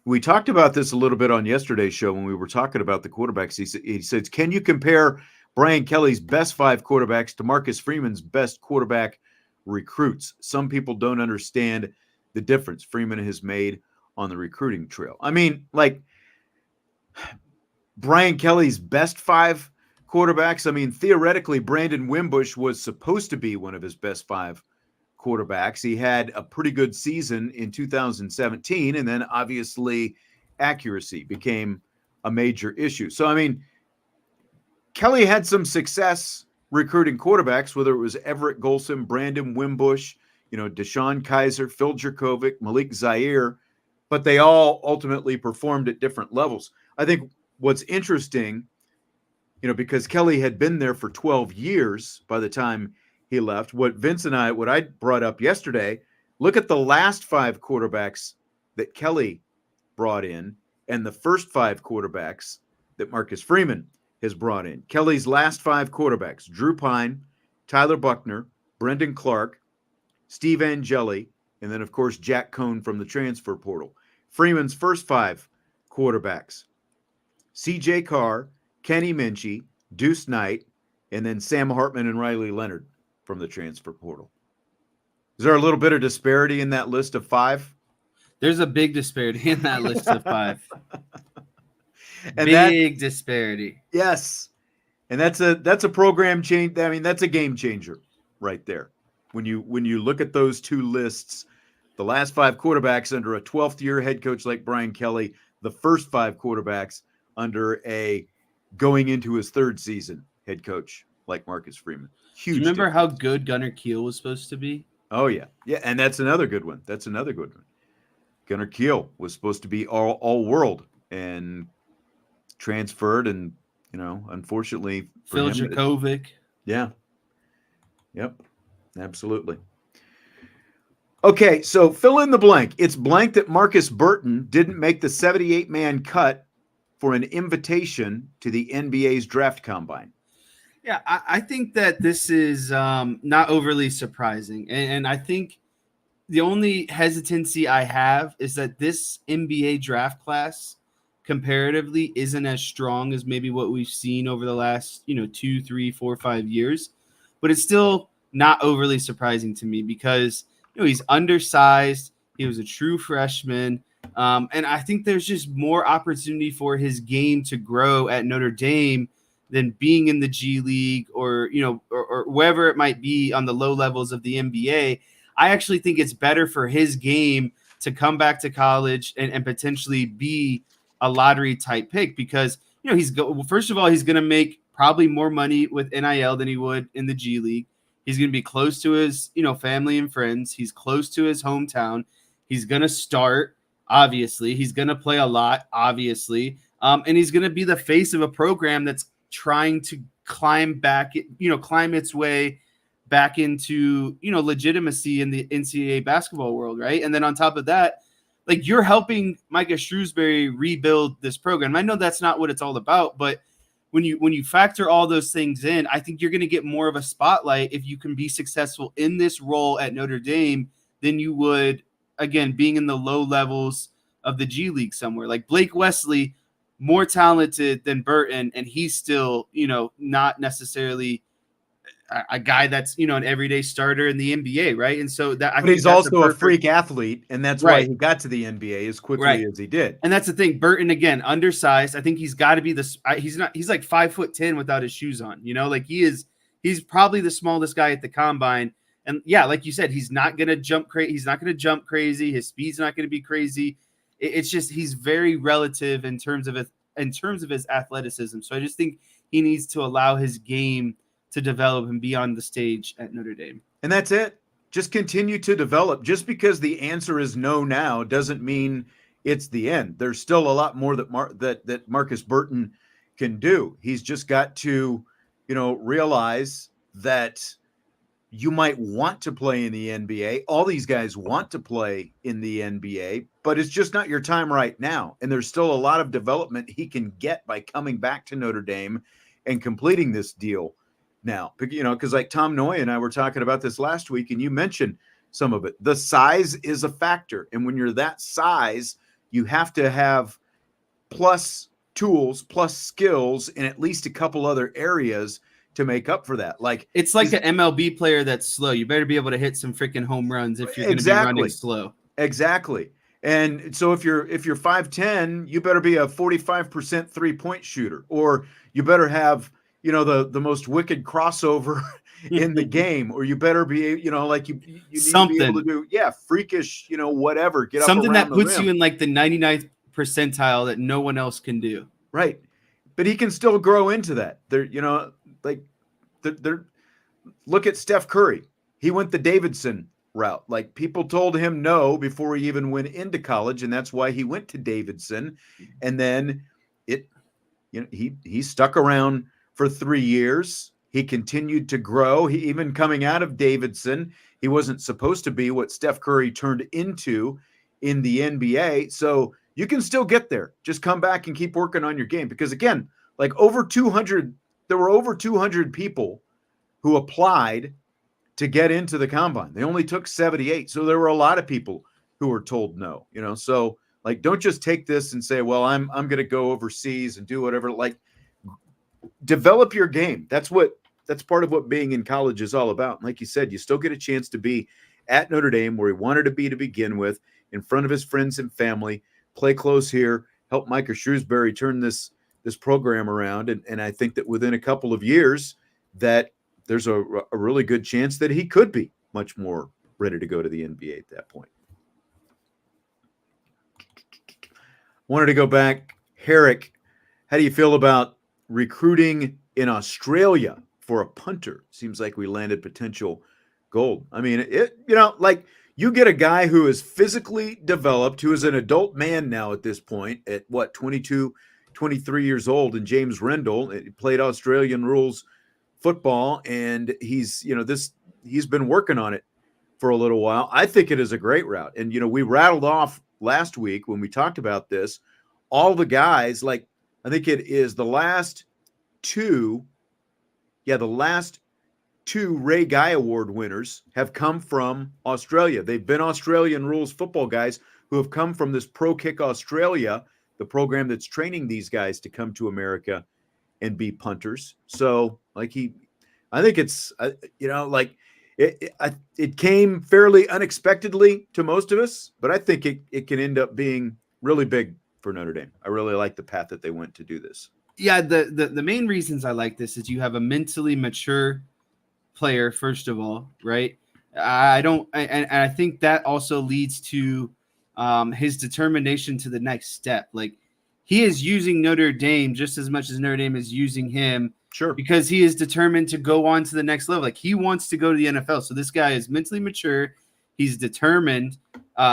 We talked about this a little bit on yesterday's show when we were talking about the quarterbacks. He says, can you compare Brian Kelly's best 5 quarterbacks to Marcus Freeman's best quarterback recruits? Some people don't understand the difference Freeman has made on the recruiting trail. I mean, like, Brian Kelly's best 5 quarterbacks, I mean, theoretically, Brandon Wimbush was supposed to be one of his best 5 quarterbacks. He had a pretty good season in 2017, and then obviously accuracy became a major issue. So, I mean, Kelly had some success recruiting quarterbacks, whether it was Everett Golson, Brandon Wimbush, Deshaun Kaiser, Phil Jerkovic, Malik Zaire, but they all ultimately performed at different levels. I think what's interesting, because Kelly had been there for 12 years by the time he left. What I brought up yesterday, look at the last 5 quarterbacks that Kelly brought in and the first 5 quarterbacks that Marcus Freeman has brought in. Kelly's last 5 quarterbacks: Drew Pine, Tyler Buckner, Brendan Clark, Steve Angeli, and then, of course, Jack Cohn from the transfer portal. Freeman's first 5 quarterbacks: C.J. Carr, Kenny Minchie, Deuce Knight, and then Sam Hartman and Riley Leonard from the transfer portal. Is there a little bit of disparity in that list of 5? There's a big disparity in that list of 5. And big disparity. Yes. And that's a program change. I mean, that's a game changer right there. When you look at those 2 lists, the last 5 quarterbacks under a 12th year head coach like Brian Kelly, the first 5 quarterbacks under a going into his 3rd season head coach like Marcus Freeman. Huge. Do you remember how good Gunnar Kiel was supposed to be? Oh, yeah. Yeah, and that's another good one. Gunnar Kiel was supposed to be all world and transferred, and, unfortunately for Phil him, Jerkovic. Yeah. Yep. Absolutely. Okay, so fill in the blank. It's blank that Marcus Burton didn't make the 78-man cut for an invitation to the NBA's draft combine. Yeah, I think that this is not overly surprising. And I think the only hesitancy I have is that this NBA draft class comparatively isn't as strong as maybe what we've seen over the last, 2, 3, 4, 5 years. But it's still not overly surprising to me because, he's undersized. He was a true freshman. And I think there's just more opportunity for his game to grow at Notre Dame than being in the G League or wherever it might be on the low levels of the NBA. I actually think it's better for his game to come back to college and potentially be a lottery type pick because, first of all, he's going to make probably more money with NIL than he would in the G League. He's going to be close to his, family and friends. He's close to his hometown. He's going to start. obviously. He's going to play a lot, obviously. And he's going to be the face of a program that's trying to climb its way back into, legitimacy in the NCAA basketball world, right? And then on top of that, like, you're helping Micah Shrewsbury rebuild this program. I know that's not what it's all about, but when you factor all those things in, I think you're going to get more of a spotlight if you can be successful in this role at Notre Dame than you would, again, being in the low levels of the G League somewhere. Like Blake Wesley, more talented than Burton, and he's still, not necessarily a guy that's, an everyday starter in the NBA, right? And so that, but he's also a freak athlete, and that's why he got to the NBA as quickly as he did. And that's the thing. Burton, again, undersized. I think he's got to be he's like 5'10" without his shoes on. Like he's probably the smallest guy at the combine. And yeah, like you said, he's not gonna jump crazy. He's not gonna jump crazy. His speed's not gonna be crazy. It's just he's very relative in terms of his athleticism. So I just think he needs to allow his game to develop and be on the stage at Notre Dame. And that's it. Just continue to develop. Just because the answer is no now doesn't mean it's the end. There's still a lot more that Marcus Burton can do. He's just got to, realize that you might want to play in the NBA. All these guys want to play in the NBA, but it's just not your time right now. And there's still a lot of development he can get by coming back to Notre Dame and completing this deal now. Because like Tom Noy and I were talking about this last week, and you mentioned some of it. The size is a factor. And when you're that size, you have to have plus tools, plus skills in at least a couple other areas to make up for that. Like it's like an MLB player that's slow. You better be able to hit some freaking home runs if you're going to be running slow. Exactly. And so if you're 5'10", you better be a 45% 3-point shooter, or you better have, the most wicked crossover in the game, or you better be, like you need something to be able to do, freakish, whatever, get something up that puts rim. You in like the 99th percentile that no one else can do. Right. But he can still grow into that. Look at Steph Curry. He went the Davidson route. Like, people told him no before he even went into college, and that's why he went to Davidson. And then he stuck around for 3 years. He continued to grow. Even coming out of Davidson, he wasn't supposed to be what Steph Curry turned into in the NBA. So you can still get there. Just come back and keep working on your game. Because again, like there were over 200 people who applied to get into the combine. They only took 78. So there were a lot of people who were told no, so like, don't just take this and say, well, I'm going to go overseas and do whatever. Like, develop your game. That's part of what being in college is all about. And like you said, you still get a chance to be at Notre Dame, where he wanted to be to begin with, in front of his friends and family, play close here, help Micah Shrewsbury turn this program around. And I think that within a couple of years that there's a really good chance that he could be much more ready to go to the NBA at that point. Wanted to go back. Herrick, how do you feel about recruiting in Australia for a punter? Seems like we landed potential gold. I mean, you get a guy who is physically developed, who is an adult man now at this point, at 22, 23 years old, and James Rendell. He played Australian rules football, and he's been working on it for a little while. I think it is a great route. And, we rattled off last week when we talked about this, all the guys, like, I think it is the last two Ray Guy Award winners have come from Australia. They've been Australian rules football guys who have come from this Pro Kick Australia, the program that's training these guys to come to America and be punters. So, like, I think it's, it came fairly unexpectedly to most of us, but I think it can end up being really big for Notre Dame. I really like the path that they went to do this. Yeah, the main reasons I like this is you have a mentally mature player, first of all, right? I think that also leads to his determination to the next step. Like, he is using Notre Dame just as much as Notre Dame is using him. Sure. Because he is determined to go on to the next level. Like, he wants to go to the NFL. So this guy is mentally mature. He's determined.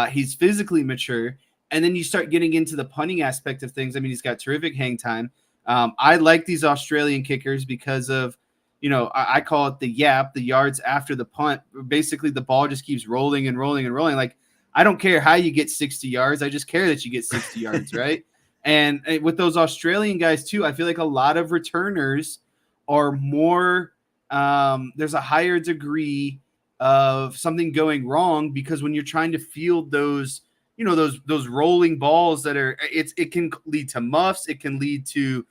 He's physically mature. And then you start getting into the punting aspect of things. I mean, he's got terrific hang time. I like these Australian kickers because of, I call it the yap, the yards after the punt. Basically, the ball just keeps rolling and rolling and rolling. Like, I don't care how you get 60 yards. I just care that you get 60 yards, right? And with those Australian guys, too, I feel like a lot of returners are more there's a higher degree of something going wrong because when you're trying to field those, those rolling balls that are, it can lead to muffs. It can lead to,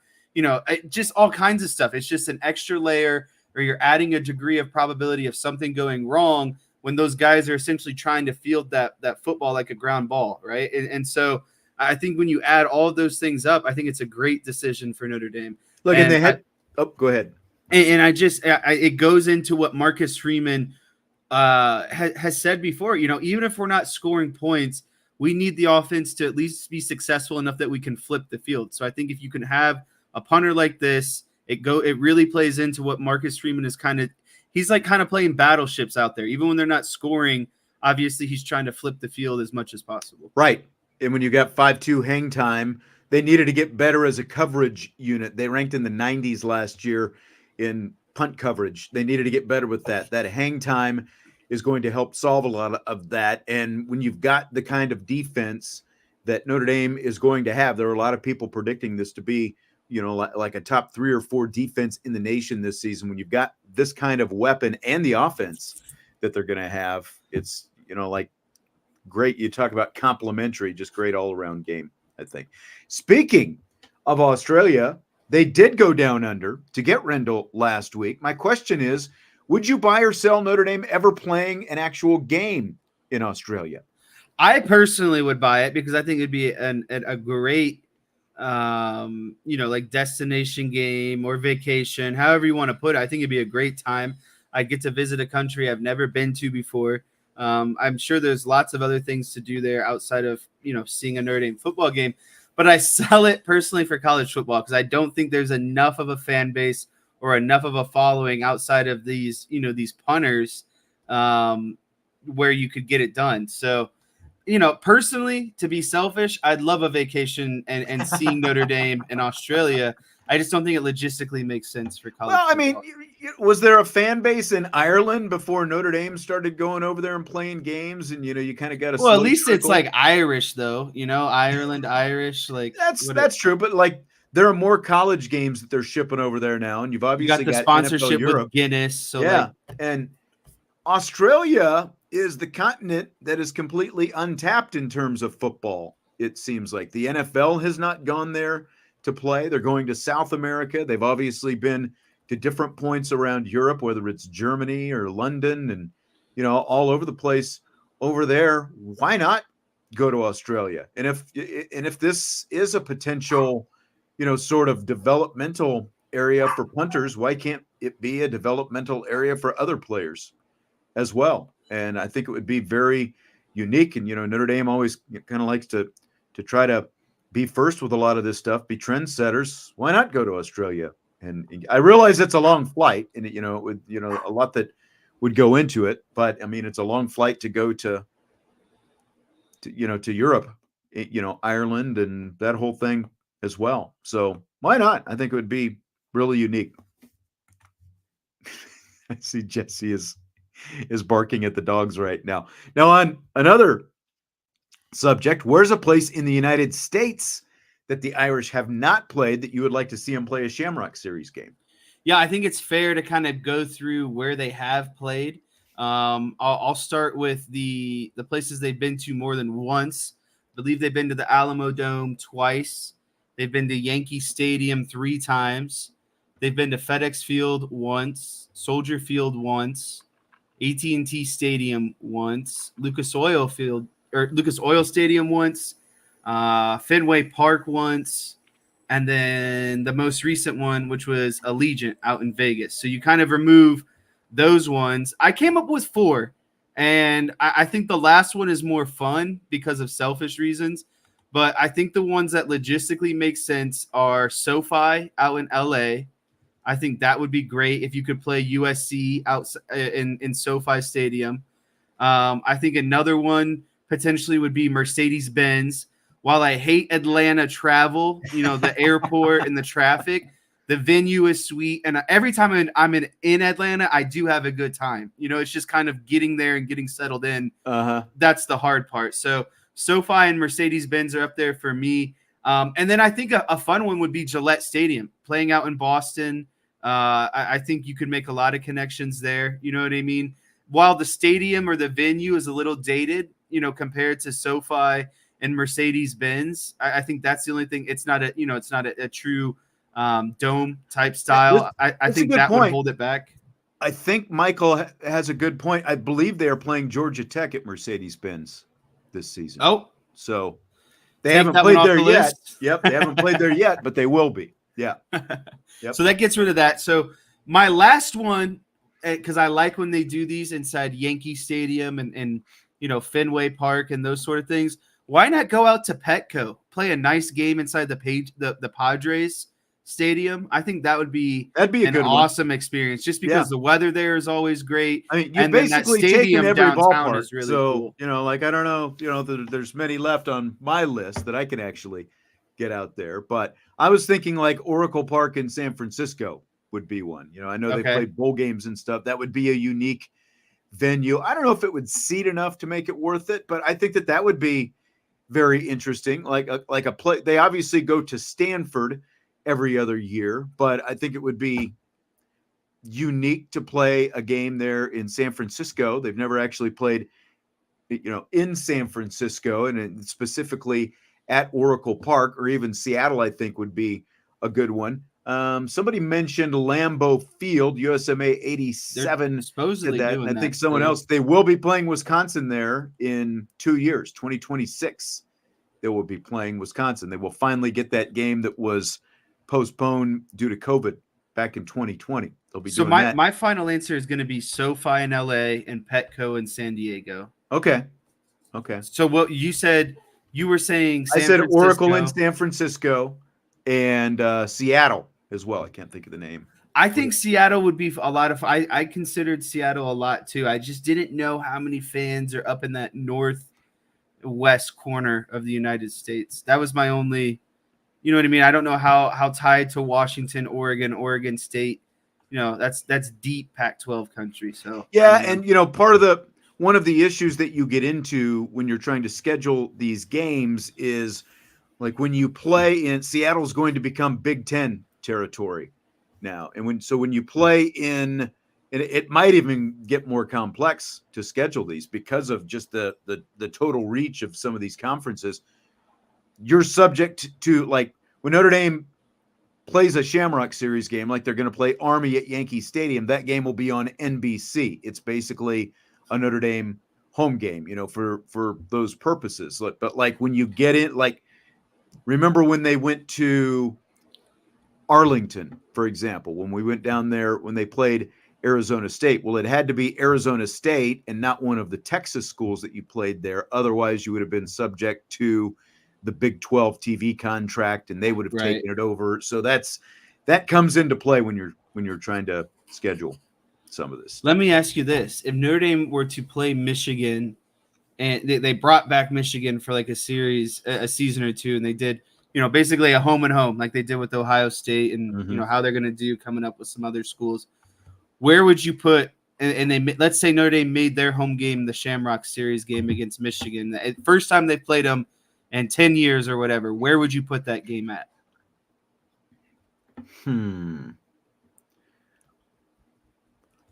just all kinds of stuff. It's just an extra layer, or you're adding a degree of probability of something going wrong when those guys are essentially trying to field that football like a ground ball, right? And so I think when you add all of those things up, I think it's a great decision for Notre Dame. Look, and they had. Go ahead. And it goes into what Marcus Freeman has said before. Even if we're not scoring points, we need the offense to at least be successful enough that we can flip the field. So I think if you can have a punter like this, it really plays into what Marcus Freeman is he's like kind of playing battleships out there. Even when they're not scoring, obviously he's trying to flip the field as much as possible. Right. And when you got 5-2 hang time, they needed to get better as a coverage unit. They ranked in the 90s last year in punt coverage. They needed to get better with that. That hang time is going to help solve a lot of that. And when you've got the kind of defense that Notre Dame is going to have, there are a lot of people predicting this to be, like a top 3 or 4 defense in the nation this season. When you've got this kind of weapon and the offense that they're going to have, it's, like great. You talk about complimentary, just great all around game, I think. Speaking of Australia, they did go down under to get Rendell last week. My question is, would you buy or sell Notre Dame ever playing an actual game in Australia? I personally would buy it because I think it'd be a great, like destination game or vacation, however you want to put it. I think it'd be a great time. I get to visit a country I've never been to before. I'm sure there's lots of other things to do there outside of, seeing a Notre Dame football game. But I sell it personally for college football because I don't think there's enough of a fan base or enough of a following outside of these, these punters where you could get it done. So, personally, to be selfish, I'd love a vacation and seeing Notre Dame in Australia. I just don't think it logistically makes sense for college football. I mean, was there a fan base in Ireland before Notre Dame started going over there and playing games? And, you kind of got a at least it's like Irish, though, Ireland, Irish. Like that's true. But like there are more college games that they're shipping over there now. And you've obviously got the sponsorship with Guinness. So yeah. And Australia is the continent that is completely untapped in terms of football. It seems like the NFL has not gone there to play. They're going to South America. They've obviously been to different points around Europe, whether it's Germany or London and, all over the place over there. Why not go to Australia? And if this is a potential, sort of developmental area for punters, why can't it be a developmental area for other players as well? And I think it would be very unique. And, Notre Dame always kind of likes to try to be first with a lot of this stuff, be trendsetters. Why not go to Australia? And I realize it's a long flight and, it would, a lot that would go into it, but I mean, it's a long flight to go to Europe, Ireland and that whole thing as well. So why not? I think it would be really unique. I see Jesse is barking at the dogs right now. Now on another subject, where's a place in the United States that the Irish have not played that you would like to see them play a Shamrock Series game? Yeah, I think it's fair to kind of go through where they have played. I'll start with the places they've been to more than once. I believe they've been to the Alamo Dome twice. They've been to Yankee Stadium 3 times. They've been to FedEx Field once, Soldier Field once, AT&T Stadium once, Lucas Oil Stadium once, Fenway Park once, and then the most recent one, which was Allegiant out in Vegas. So you kind of remove those ones. I came up with 4, and I think the last one is more fun because of selfish reasons. But I think the ones that logistically make sense are SoFi out in LA. I think that would be great if you could play USC out in SoFi Stadium. I think another one potentially would be Mercedes-Benz. while I hate Atlanta travel, the airport and the traffic, the venue is sweet. And every time I'm in Atlanta, I do have a good time. It's just kind of getting there and getting settled in. That's the hard part. So SoFi and Mercedes-Benz are up there for me. And then I think a fun one would be Gillette Stadium, playing out in Boston. I think you could make a lot of connections there. You know what I mean? While the stadium or the venue is a little dated, compared to SoFi and Mercedes-Benz, I think that's the only thing. It's not a true dome type style. I think that would hold it back. I think Michael has a good point. I believe they are playing Georgia Tech at Mercedes-Benz this season. Oh, so they haven't played there yet. Yep, they haven't played there yet, but they will be. Yeah. Yep. So that gets rid of that. So my last one, because I like when they do these inside Yankee Stadium and Fenway Park and those sort of things. Why not go out to Petco, play a nice game inside the Padres Stadium? I think that'd be an good awesome experience, just because the weather there is always great. I mean, you're basically taking every ballpark. Is really cool. I don't know, there's many left on my list that I can actually get out there, but I was thinking like Oracle Park in San Francisco would be one. I know they play bowl games and stuff. That would be a unique venue. I don't know if it would seat enough to make it worth it, but I think that would be very interesting. Like a play. They obviously go to Stanford every other year, but I think it would be unique to play a game there in San Francisco. They've never actually played, in San Francisco, and specifically at Oracle Park, or even Seattle, I think would be a good one. Somebody mentioned Lambeau Field, USMA 87. Supposedly that, doing and I think that someone else. They will be playing Wisconsin there in 2 years, 2026. They will be playing Wisconsin. They will finally get that game that was postponed due to COVID back in 2020. They'll be doing that. My final answer is going to be SoFi in LA and Petco in San Diego. Okay. So what you said, you were saying I said Oracle in San Francisco and Seattle as well. I can't think of the name. I think Seattle would be a lot of fun. I considered Seattle a lot too. I just didn't know how many fans are up in that northwest corner of the United States. That was my only, you know what I mean? I don't know how tied to Washington, Oregon State. That's deep Pac-12 country. So yeah, and one of the issues that you get into when you're trying to schedule these games is like when you play in Seattle's going to become Big Ten territory now. And when you play in, it might even get more complex to schedule these because of just the total reach of some of these conferences. You're subject to, like, when Notre Dame plays a Shamrock Series game, like they're going to play Army at Yankee Stadium, that game will be on NBC. It's basically a Notre Dame home game, for those purposes. But like when you get in, like, remember when they went to Arlington, for example, when we went down there, when they played Arizona State, well, it had to be Arizona State and not one of the Texas schools that you played there. Otherwise you would have been subject to the Big 12 TV contract and they would have taken it over. So that comes into play when you're trying to schedule some of this. Let me ask you this. If Notre Dame were to play Michigan, and they brought back Michigan for like a season or two, and they did, basically a home and home, like they did with Ohio State, and how they're going to do coming up with some other schools. Where would you put, and they, let's say Notre Dame made their home game the Shamrock Series game against Michigan, first time they played them in 10 years or whatever, where would you put that game at?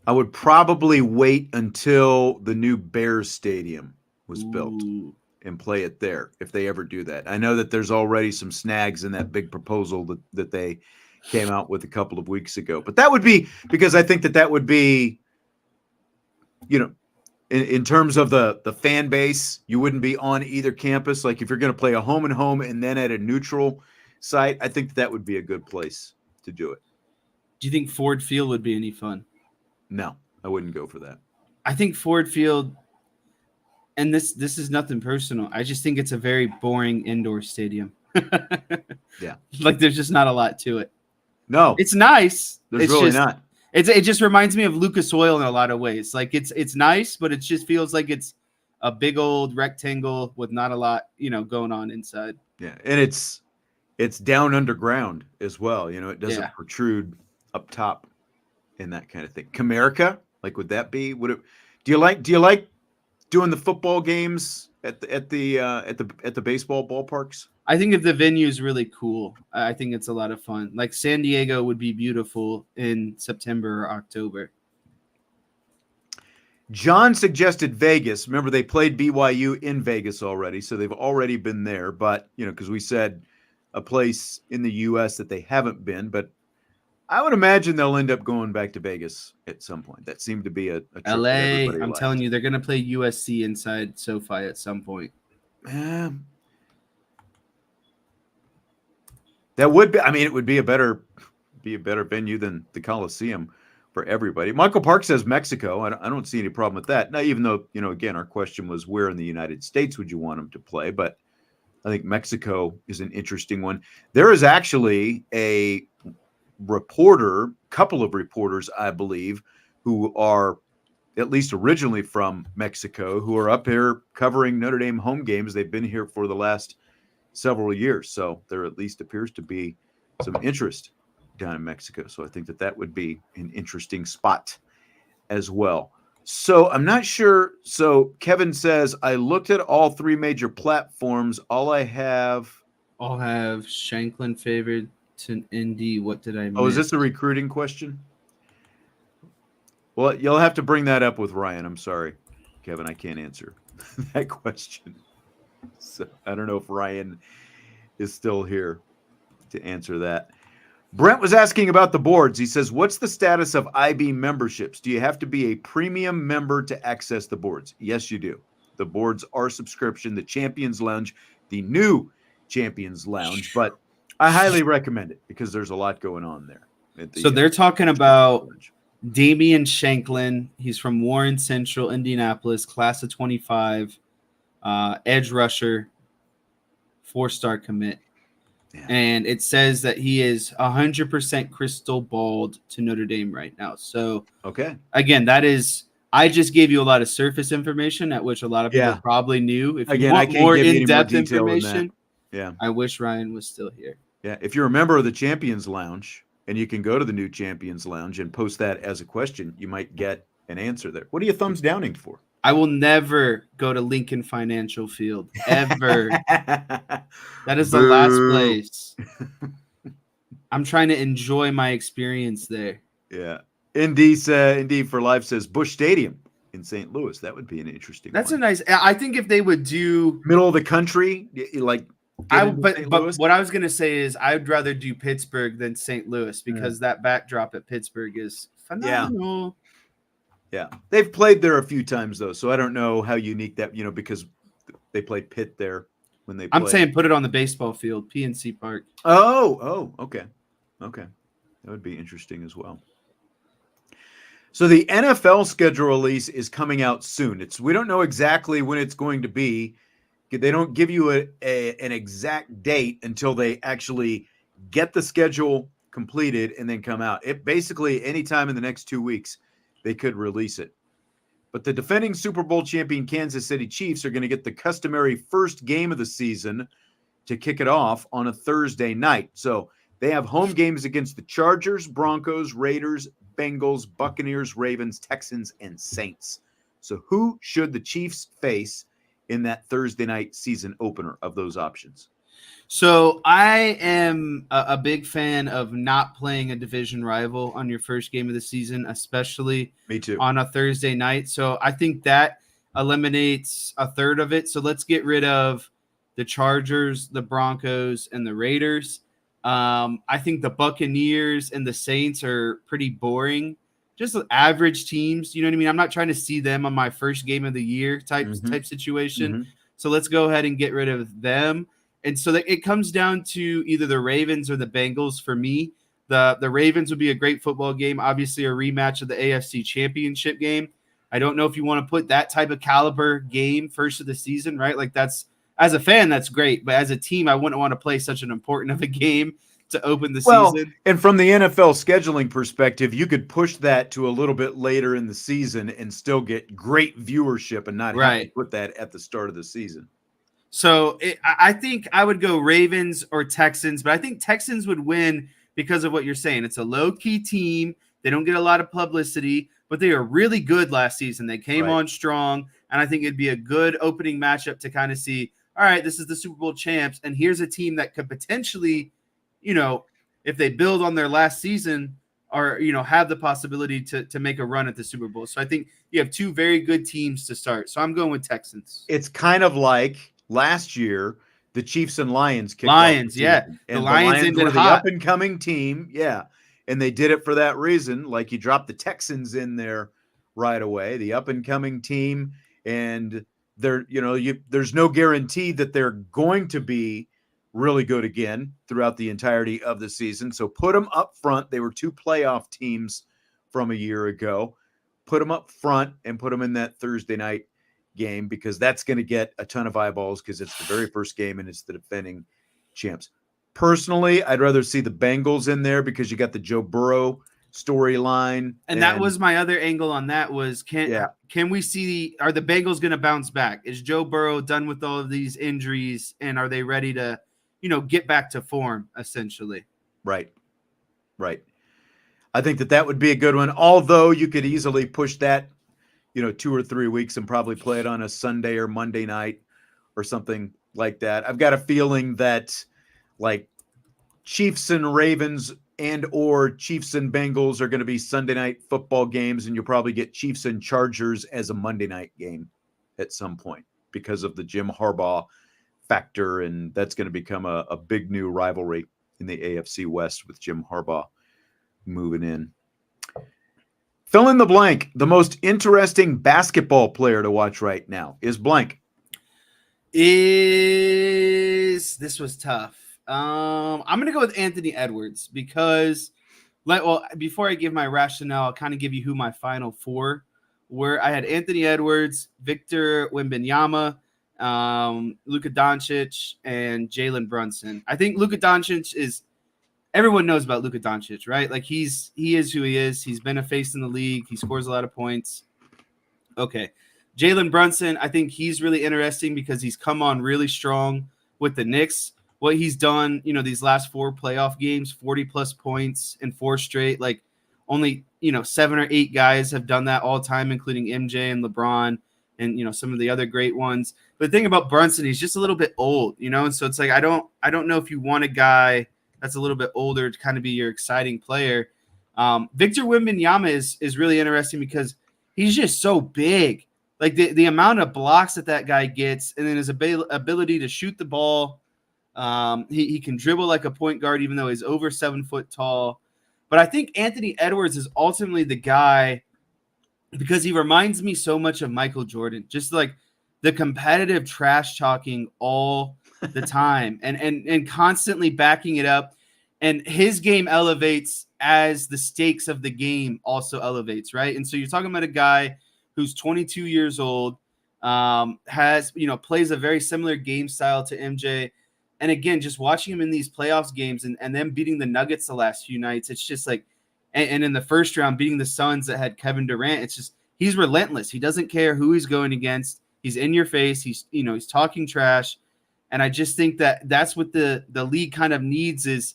I would probably wait until the new Bears Stadium was built and play it there, if they ever do that. I know that there's already some snags in that big proposal that they came out with a couple of weeks ago. But that would be, because I think that would be, in terms of the fan base, you wouldn't be on either campus. Like if you're going to play a home and home and then at a neutral site, I think that would be a good place to do it. Do you think Ford Field would be any fun? No, I wouldn't go for that. I think Ford Field, and this is nothing personal, I just think it's a very boring indoor stadium. Yeah. Like there's just not a lot to it. No. It's nice. There's really not. It just reminds me of Lucas Oil in a lot of ways. Like it's nice, but it just feels like it's a big old rectangle with not a lot, going on inside. Yeah, and it's down underground as well. It doesn't protrude up top and that kind of thing. Comerica, like, would that be? Do you like doing the football games at the baseball ballparks? I think if the venue is really cool, I think it's a lot of fun. Like San Diego would be beautiful in September or October. John suggested Vegas. Remember, they played BYU in Vegas already, so they've already been there. But, because we said a place in the U.S. that they haven't been. But I would imagine they'll end up going back to Vegas at some point. That seemed to be a trip LA, that everybody I'm liked. telling you, they're going to play USC inside SoFi at some point. That would be. I mean, it would be a better venue than the Coliseum for everybody. Michael Park says Mexico. I don't see any problem with that. Now, even though, again, our question was where in the United States would you want them to play? But I think Mexico is an interesting one. There is actually a couple of reporters, I believe, who are at least originally from Mexico, who are up here covering Notre Dame home games. They've been here for the last several years. So there at least appears to be some interest down in Mexico. So I think that would be an interesting spot as well. So I'm not sure. So Kevin says, I looked at all three major platforms. I'll have Shanklin favored to Indy. What did I miss? Oh, is this a recruiting question? Well, you'll have to bring that up with Ryan. I'm sorry, Kevin. I can't answer that question. So I don't know if Ryan is still here to answer that. Brent was asking about the boards. He says, what's the status of IB memberships? Do you have to be a premium member to access the boards? Yes, you do. The boards are subscription, the Champions Lounge, the new Champions Lounge, but I highly recommend it because there's a lot going on there. So they're talking about Damian Shanklin. He's from Warren Central, Indianapolis, class of 25, edge rusher, 4-star commit. Yeah. And it says that he is 100% crystal balled to Notre Dame right now. So, okay. Again, I just gave you a lot of surface information at which a lot of people probably knew. If you want more in-depth information, I wish Ryan was still here. Yeah, if you're a member of the Champions Lounge and you can go to the new Champions Lounge and post that as a question, you might get an answer there. What are you thumbs downing for? I will never go to Lincoln Financial Field, ever. That is the last place. I'm trying to enjoy my experience there. Yeah. Indeed for Life says Busch Stadium in St. Louis. That would be an interesting That's one. a nice – I think if they would do – middle of the country, like – but what I was going to say is I'd rather do Pittsburgh than St. Louis because that backdrop at Pittsburgh is phenomenal. Yeah. They've played there a few times, though, so I don't know how unique that, because they played Pitt there when they played. I'm saying put it on the baseball field, PNC Park. Oh, okay. That would be interesting as well. So the NFL schedule release is coming out soon. We don't know exactly when it's going to be. They don't give you an exact date until they actually get the schedule completed and then come out. It basically anytime in the next 2 weeks they could release it. But the defending Super Bowl champion Kansas City Chiefs are going to get the customary first game of the season to kick it off on a Thursday night. So they have home games against the Chargers, Broncos, Raiders, Bengals, Buccaneers, Ravens, Texans, and Saints. So who should the Chiefs face in that Thursday night season opener of those options? So I am a big fan of not playing a division rival on your first game of the season, especially Me too. On a Thursday night. So I think that eliminates a third of it. So let's get rid of the Chargers, the Broncos, and the Raiders. I think the Buccaneers and the Saints are pretty boring. Just average teams, you know what I mean? I'm not trying to see them on my first game of the year type situation. Mm-hmm. So let's go ahead and get rid of them. And so it comes down to either the Ravens or the Bengals for me. The Ravens would be a great football game, obviously a rematch of the AFC Championship game. I don't know if you want to put that type of caliber game first of the season, right? Like that's, as a fan, that's great. But as a team, I wouldn't want to play such an important of a game to open the season. And from the NFL scheduling perspective, you could push that to a little bit later in the season and still get great viewership and not have to put that at the start of the season. So I think I would go Ravens or Texans, but I think Texans would win because of what you're saying. It's a low-key team. They don't get a lot of publicity, but they are really good last season. They came on strong, and I think it'd be a good opening matchup to kind of see, all right, this is the Super Bowl champs, and here's a team that could potentially, if they build on their last season, or have the possibility to make a run at the Super Bowl. So I think you have two very good teams to start. So I'm going with Texans. It's kind of like last year, the Chiefs and Lions kicked Lions, off the season. The And Lions the ended were the hot. up and coming team, and they did it for that reason. Like you dropped the Texans in there right away, the up and coming team, and there's no guarantee that they're going to be really good again throughout the entirety of the season. So put them up front. They were two playoff teams from a year ago. Put them up front and put them in that Thursday night game, because that's going to get a ton of eyeballs because it's the very first game and it's the defending champs. Personally, I'd rather see the Bengals in there because you got the Joe Burrow storyline. And that was my other angle on that was, can we see, are the Bengals going to bounce back? Is Joe Burrow done with all of these injuries, and are they ready to, get back to form, essentially? Right. I think that would be a good one, although you could easily push that 2 or 3 weeks and probably play it on a Sunday or Monday night or something like that. I've got a feeling that like Chiefs and Ravens and or Chiefs and Bengals are going to be Sunday night football games, and you'll probably get Chiefs and Chargers as a Monday night game at some point because of the Jim Harbaugh factor, and that's going to become a big new rivalry in the AFC West with Jim Harbaugh moving in. Fill in the blank. The most interesting basketball player to watch right now is blank. This was tough. I'm going to go with Anthony Edwards because, before I give my rationale, I'll kind of give you who my final four were. I had Anthony Edwards, Victor Wembanyama, Luka Doncic, and Jalen Brunson. I think Luka Doncic is – everyone knows about Luka Doncic, right? Like he is who he is. He's been a face in the league. He scores a lot of points. Okay. Jalen Brunson, I think he's really interesting because he's come on really strong with the Knicks. What he's done, these last 4 playoff games, 40-plus points in 4 straight. Like only, 7 or 8 guys have done that all time, including MJ and LeBron and, some of the other great ones. But the thing about Brunson, he's just a little bit old, and so it's like I don't know if you want a guy that's a little bit older to kind of be your exciting player. Victor Wembanyama is really interesting because he's just so big. Like the amount of blocks that guy gets, and then his ability to shoot the ball. He can dribble like a point guard, even though he's over 7 foot tall. But I think Anthony Edwards is ultimately the guy because he reminds me so much of Michael Jordan, just like the competitive trash talking all the time and constantly backing it up. And his game elevates as the stakes of the game also elevates, right? And so you're talking about a guy who's 22 years old, has, plays a very similar game style to MJ. And again, just watching him in these playoffs games and then beating the Nuggets the last few nights, it's just like, and in the first round, beating the Suns that had Kevin Durant, it's just, he's relentless. He doesn't care who he's going against. He's in your face. He's talking trash. And I just think that's what the league kind of needs is,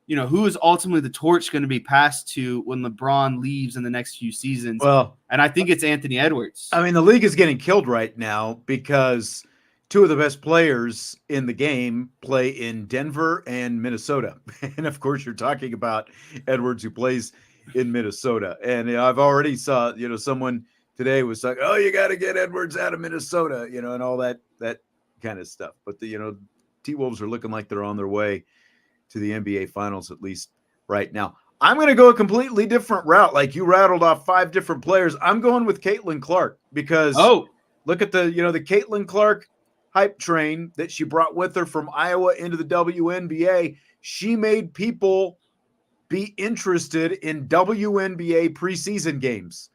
who is ultimately the torch going to be passed to when LeBron leaves in the next few seasons? Well, and I think it's Anthony Edwards. I mean, the league is getting killed right now because 2 of the best players in the game play in Denver and Minnesota. And of course, you're talking about Edwards, who plays in Minnesota. And I've already saw, someone today was like, oh, you got to get Edwards out of Minnesota, and all that kind of stuff. But the T-Wolves are looking like they're on their way to the NBA Finals, at least right now. I'm going to go a completely different route. Like you rattled off 5 different players. I'm going with Caitlin Clark because look at the Caitlin Clark hype train that she brought with her from Iowa into the WNBA. She made people be interested in WNBA preseason games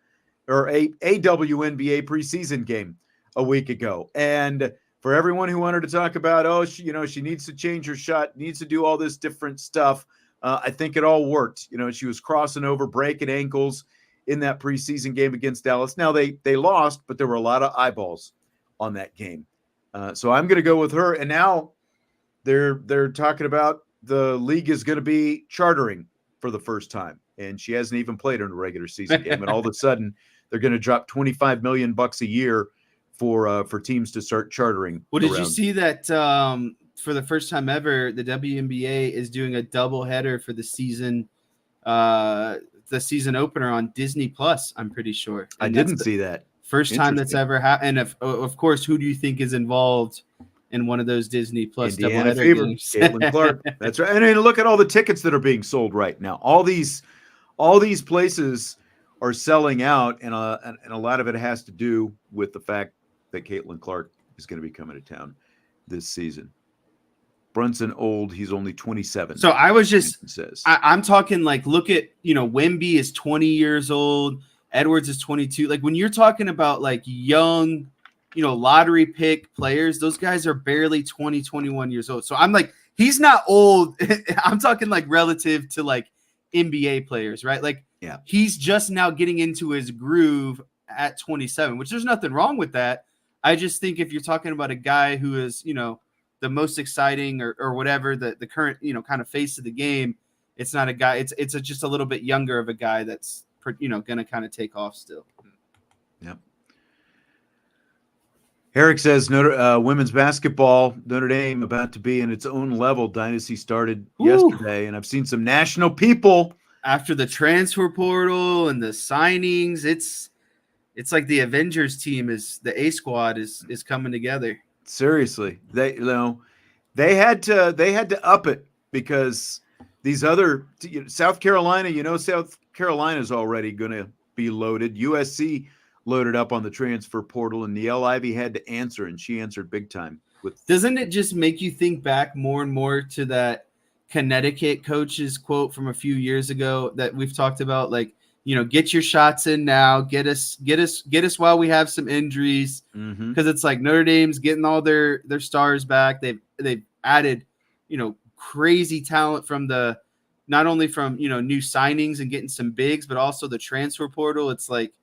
or a WNBA preseason game a week ago. And for everyone who wanted to talk about, she needs to change her shot, needs to do all this different stuff. I think it all worked. She was crossing over, breaking ankles in that preseason game against Dallas. Now they lost, but there were a lot of eyeballs on that game. So I'm going to go with her. And now they're talking about the league is going to be chartering for the first time, and she hasn't even played in a regular season game. And all of a sudden, they're going to drop $25 million a year for teams to start chartering. Well, did you see that for the first time ever, the WNBA is doing a double header for the season opener on Disney Plus? I'm pretty sure. And I didn't see that. First time that's ever happened. And of course, who do you think is involved in one of those Disney Plus Indiana double Fever, games? Caitlin Clark. That's right. And look at all the tickets that are being sold right now. All these places are selling out, and a lot of it has to do with the fact that Caitlin Clark is going to be coming to town this season. Brunson old, he's only 27. So I was just says I'm talking like, look at, Wemby is 20 years old, Edwards is 22. Like when you're talking about like young, lottery pick players, those guys are barely 20, 21 years old. So I'm like, he's not old. I'm talking like relative to like NBA players, right? Like, yeah, he's just now getting into his groove at 27, which there's nothing wrong with that. I just think if you're talking about a guy who is, the most exciting or whatever, the current, kind of face of the game, it's not a guy. It's just a little bit younger of a guy that's, going to kind of take off still. Yep. Eric says women's basketball, Notre Dame about to be in its own level. Dynasty started yesterday, and I've seen some national people after the transfer portal and the signings. It's like the Avengers team the A squad is coming together. Seriously, they had to up it because these other South Carolina, South Carolina's already going to be loaded. USC loaded up on the transfer portal, and Niele Ivey had to answer, and she answered big time. Doesn't it just make you think back more and more to that Connecticut coach's quote from a few years ago that we've talked about? Like, get your shots in now, get us while we have some injuries. Because it's like Notre Dame's getting all their stars back. They've added, crazy talent from not only from new signings and getting some bigs, but also the transfer portal. It's like,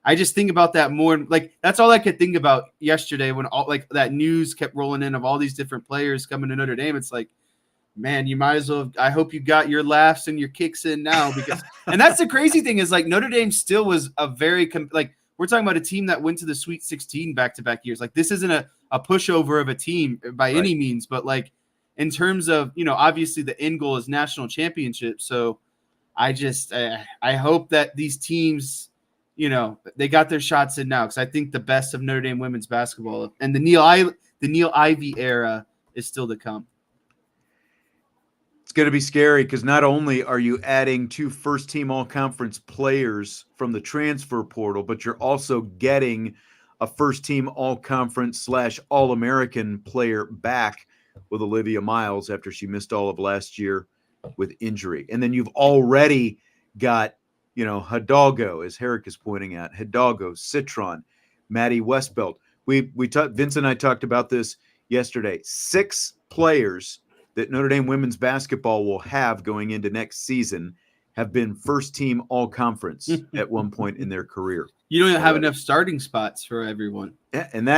I just think about that more. Like, that's all I could think about yesterday when all like that news kept rolling in of all these different players coming to Notre Dame. It's like, man, you might as well. I hope you got your laughs and your kicks in now, because, and that's the crazy thing is like Notre Dame still was a very like, we're talking about a team that went to the Sweet 16 back-to-back years. Like, this isn't a pushover of a team by any means, but like in terms of, obviously the end goal is national championship. So I hope that these teams, they got their shots in now, because I think the best of Notre Dame women's basketball and the Niele Ivey era is still to come. It's going to be scary because not only are you adding 2 first-team all-conference players from the transfer portal, but you're also getting a first-team all-conference / all-American player back with Olivia Miles after she missed all of last year with injury. And then you've already got, Hidalgo, as Herrick is pointing out, Hidalgo, Citron, Maddie Westbelt. Vince and I talked about this yesterday. 6 players that Notre Dame women's basketball will have going into next season have been first-team all-conference at one point in their career. You don't have enough starting spots for everyone. Yeah, and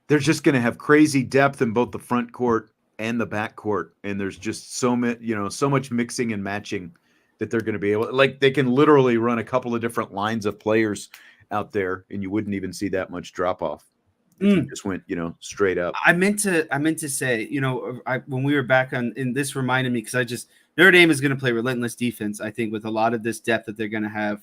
they're just going to have crazy depth in both the front court and the back court, and there's just so much mixing and matching that they're going to be able, like, they can literally run a couple of different lines of players out there, and you wouldn't even see that much drop-off. You just went, straight up. I meant to say, when we were back on, and this reminded me, because Notre Dame is going to play relentless defense, I think, with a lot of this depth that they're going to have.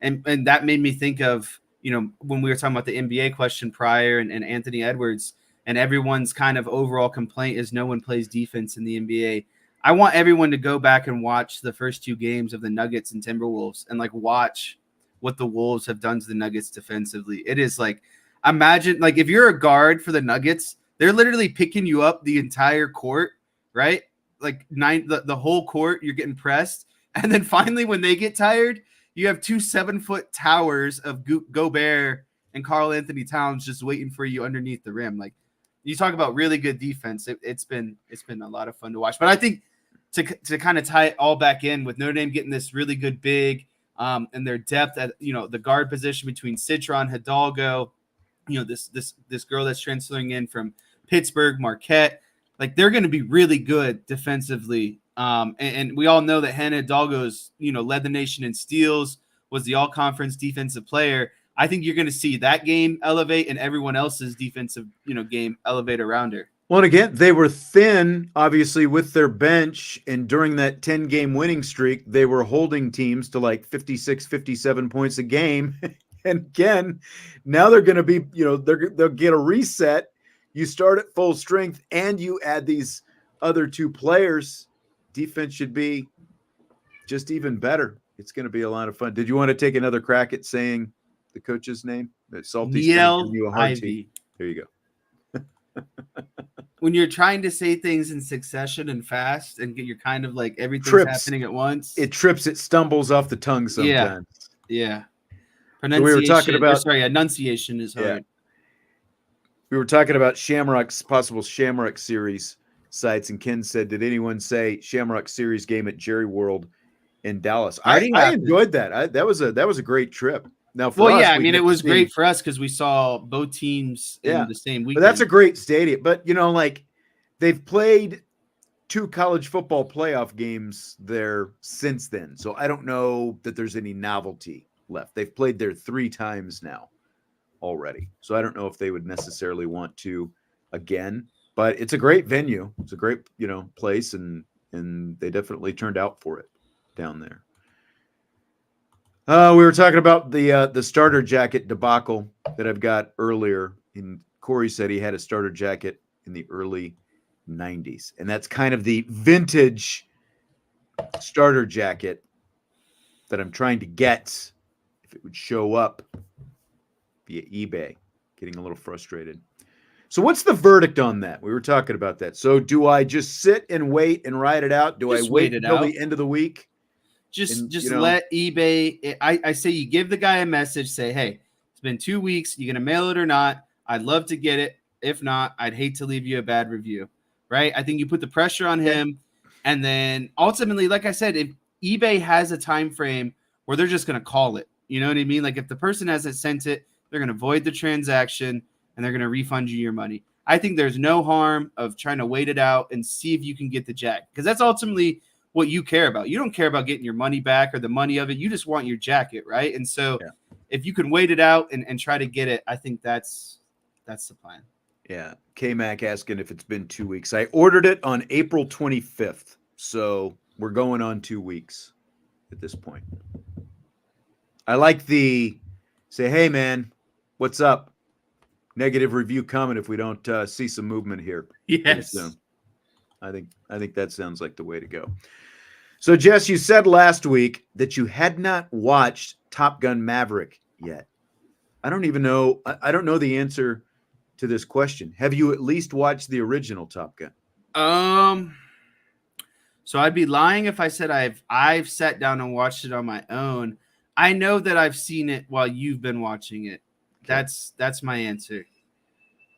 And that made me think of, when we were talking about the NBA question prior and Anthony Edwards, and everyone's kind of overall complaint is no one plays defense in the NBA. I want everyone to go back and watch the first 2 games of the Nuggets and Timberwolves and like watch what the Wolves have done to the Nuggets defensively. It is like, imagine, like, if you're a guard for the Nuggets, they're literally picking you up the entire court, right? Like the whole court, you're getting pressed. And then finally, when they get tired, you have 2 7-foot towers of Gobert and Karl Anthony Towns just waiting for you underneath the rim. Like, you talk about really good defense. It's been a lot of fun to watch. But I think to kind of tie it all back in with Notre Dame getting this really good big and their depth at, the guard position between Citron, Hidalgo, this girl that's transferring in from Pittsburgh, Marquette. Like, they're going to be really good defensively. And we all know that Hannah Hidalgo's, led the nation in steals, was the all-conference defensive player. I think you're going to see that game elevate and everyone else's defensive, game elevate around her. Well, and again, they were thin, obviously, with their bench. And during that 10-game winning streak, they were holding teams to like 56, 57 points a game. And again, now they're going to be, they'll get a reset. You start at full strength and you add these other two players. Defense should be just even better. It's going to be a lot of fun. Did you want to take another crack at saying the coach's name? Salty's giving you a hard T. There you go. When you're trying to say things in succession and fast and you're kind of like everything's happening at once. It trips, it stumbles off the tongue sometimes. Yeah. So we were talking about enunciation is hard. Yeah. We were talking about possible Shamrock Series sites, and Ken said, did anyone say Shamrock Series game at Jerry World in Dallas? I enjoyed that. That was a great trip. Now, for us, it was great for us because we saw both teams in the same weekend. But that's a great stadium. But, they've played 2 college football playoff games there since then. So I don't know that there's any novelty left. They've played there 3 times now already. So I don't know if they would necessarily want to again. But it's a great venue. It's a great, place, and they definitely turned out for it down there. We were talking about the starter jacket debacle that I've got earlier. And Corey said he had a starter jacket in the early 90s. And that's kind of the vintage starter jacket that I'm trying to get if it would show up via eBay. Getting a little frustrated. So what's the verdict on that? We were talking about that. So do I just sit and wait and ride it out? Do I wait until the end of the week? Just let eBay. I say you give the guy a message. Say, hey, it's been 2 weeks. You gonna mail it or not? I'd love to get it. If not, I'd hate to leave you a bad review. Right? I think you put the pressure on him, and then ultimately, like I said, if eBay has a time frame where they're just gonna call it, you know what I mean? Like if the person hasn't sent it, they're gonna void the transaction and they're gonna refund you your money. I think there's no harm of trying to wait it out and see if you can get the jacket, because that's ultimately what you care about. You don't care about getting your money back or the money of it. You just want your jacket, right? And so if you can wait it out and try to get it, I think that's the plan. Yeah. K-Mac asking if it's been 2 weeks. I ordered it on April 25th. So we're going on 2 weeks at this point. I like the say, hey, man, what's up? Negative review coming if we don't see some movement here. Yes. I think that sounds like the way to go. So, Jess, you said last week that you had not watched Top Gun Maverick yet. I don't even know. I don't know the answer to this question. Have you at least watched the original Top Gun? So I'd be lying if I said I've sat down and watched it on my own. I know that I've seen it while you've been watching it. Okay. That's my answer.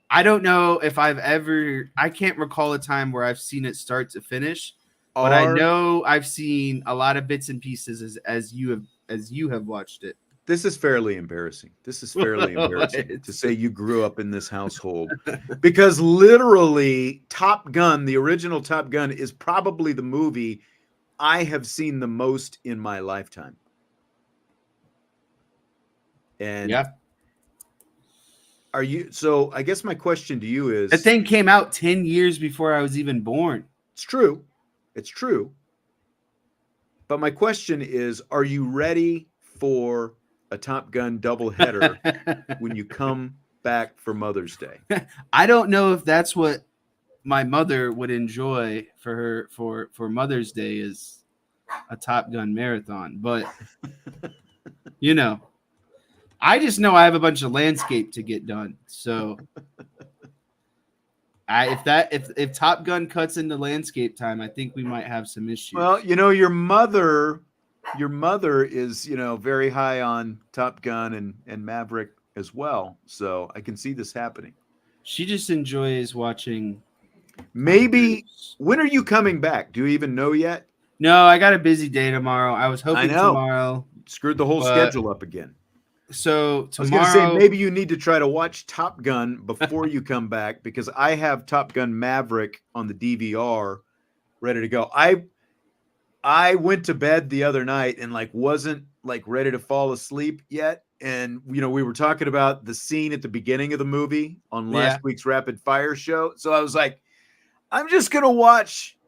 I don't know if I can't recall a time where I've seen it start to finish, but I know I've seen a lot of bits and pieces as you have watched it. This is fairly embarrassing. To say you grew up in this household, because literally Top Gun, the original Top Gun, is probably the movie I have seen the most in my lifetime. And so I guess my question to you is, that thing came out 10 years before I was even born. It's true. But my question is, are you ready for a Top Gun doubleheader when you come back for Mother's Day? I don't know if that's what my mother would enjoy for Mother's Day, is a Top Gun marathon, but I just know I have a bunch of landscape to get done. So if Top Gun cuts into landscape time, I think we might have some issues. Well, your mother is, very high on Top Gun and Maverick as well. So I can see this happening. She just enjoys watching. Maybe. When are you coming back? Do you even know yet? No, I got a busy day tomorrow. I was hoping tomorrow. Screwed the whole schedule up again. So I was going to say tomorrow, maybe you need to try to watch Top Gun before you come back, because I have Top Gun Maverick on the DVR ready to go. I went to bed the other night and like wasn't like ready to fall asleep yet. And we were talking about the scene at the beginning of the movie on last week's Rapid Fire show. So I was like, I'm just gonna watch.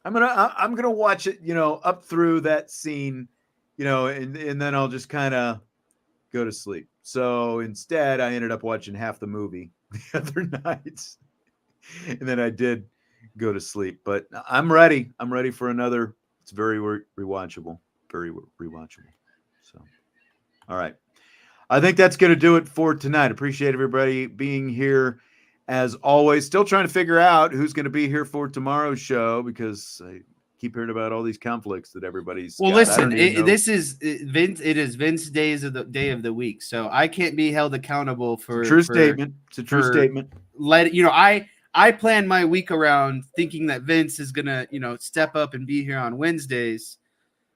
I'm gonna watch it, up through that scene, and then I'll just kind of go to sleep. So instead, I ended up watching half the movie the other night, and then I did go to sleep. But I'm ready. I'm ready for another. It's very rewatchable. Very rewatchable. So, all right. I think that's going to do it for tonight. Appreciate everybody being here. As always, still trying to figure out who's going to be here for tomorrow's show, because I keep hearing about all these conflicts that everybody's got. Listen, this is Vince. It is Vince day of the week, so I can't be held accountable for. It's a true statement. It's a true statement. I plan my week around thinking that Vince is gonna step up and be here on Wednesdays,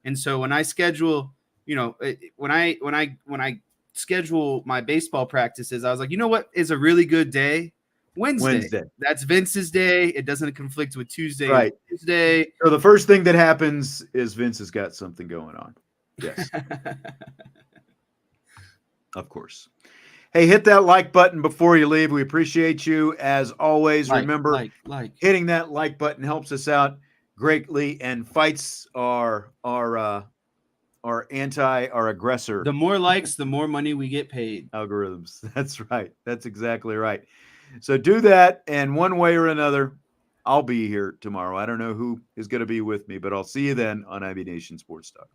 and so when I schedule, when I schedule my baseball practices, I was like, what is a really good day? Wednesday. That's Vince's day. It doesn't conflict with Tuesday right. or Tuesday. So the first thing that happens is Vince has got something going on. Yes. Of course. Hey, hit that like button before you leave. We appreciate you as always. Remember, hitting that like button helps us out greatly and fights our aggressor. The more likes, the more money we get paid. Algorithms. That's right. That's exactly right. So do that, and one way or another, I'll be here tomorrow. I don't know who is going to be with me, but I'll see you then on IB Nation Sports Talk.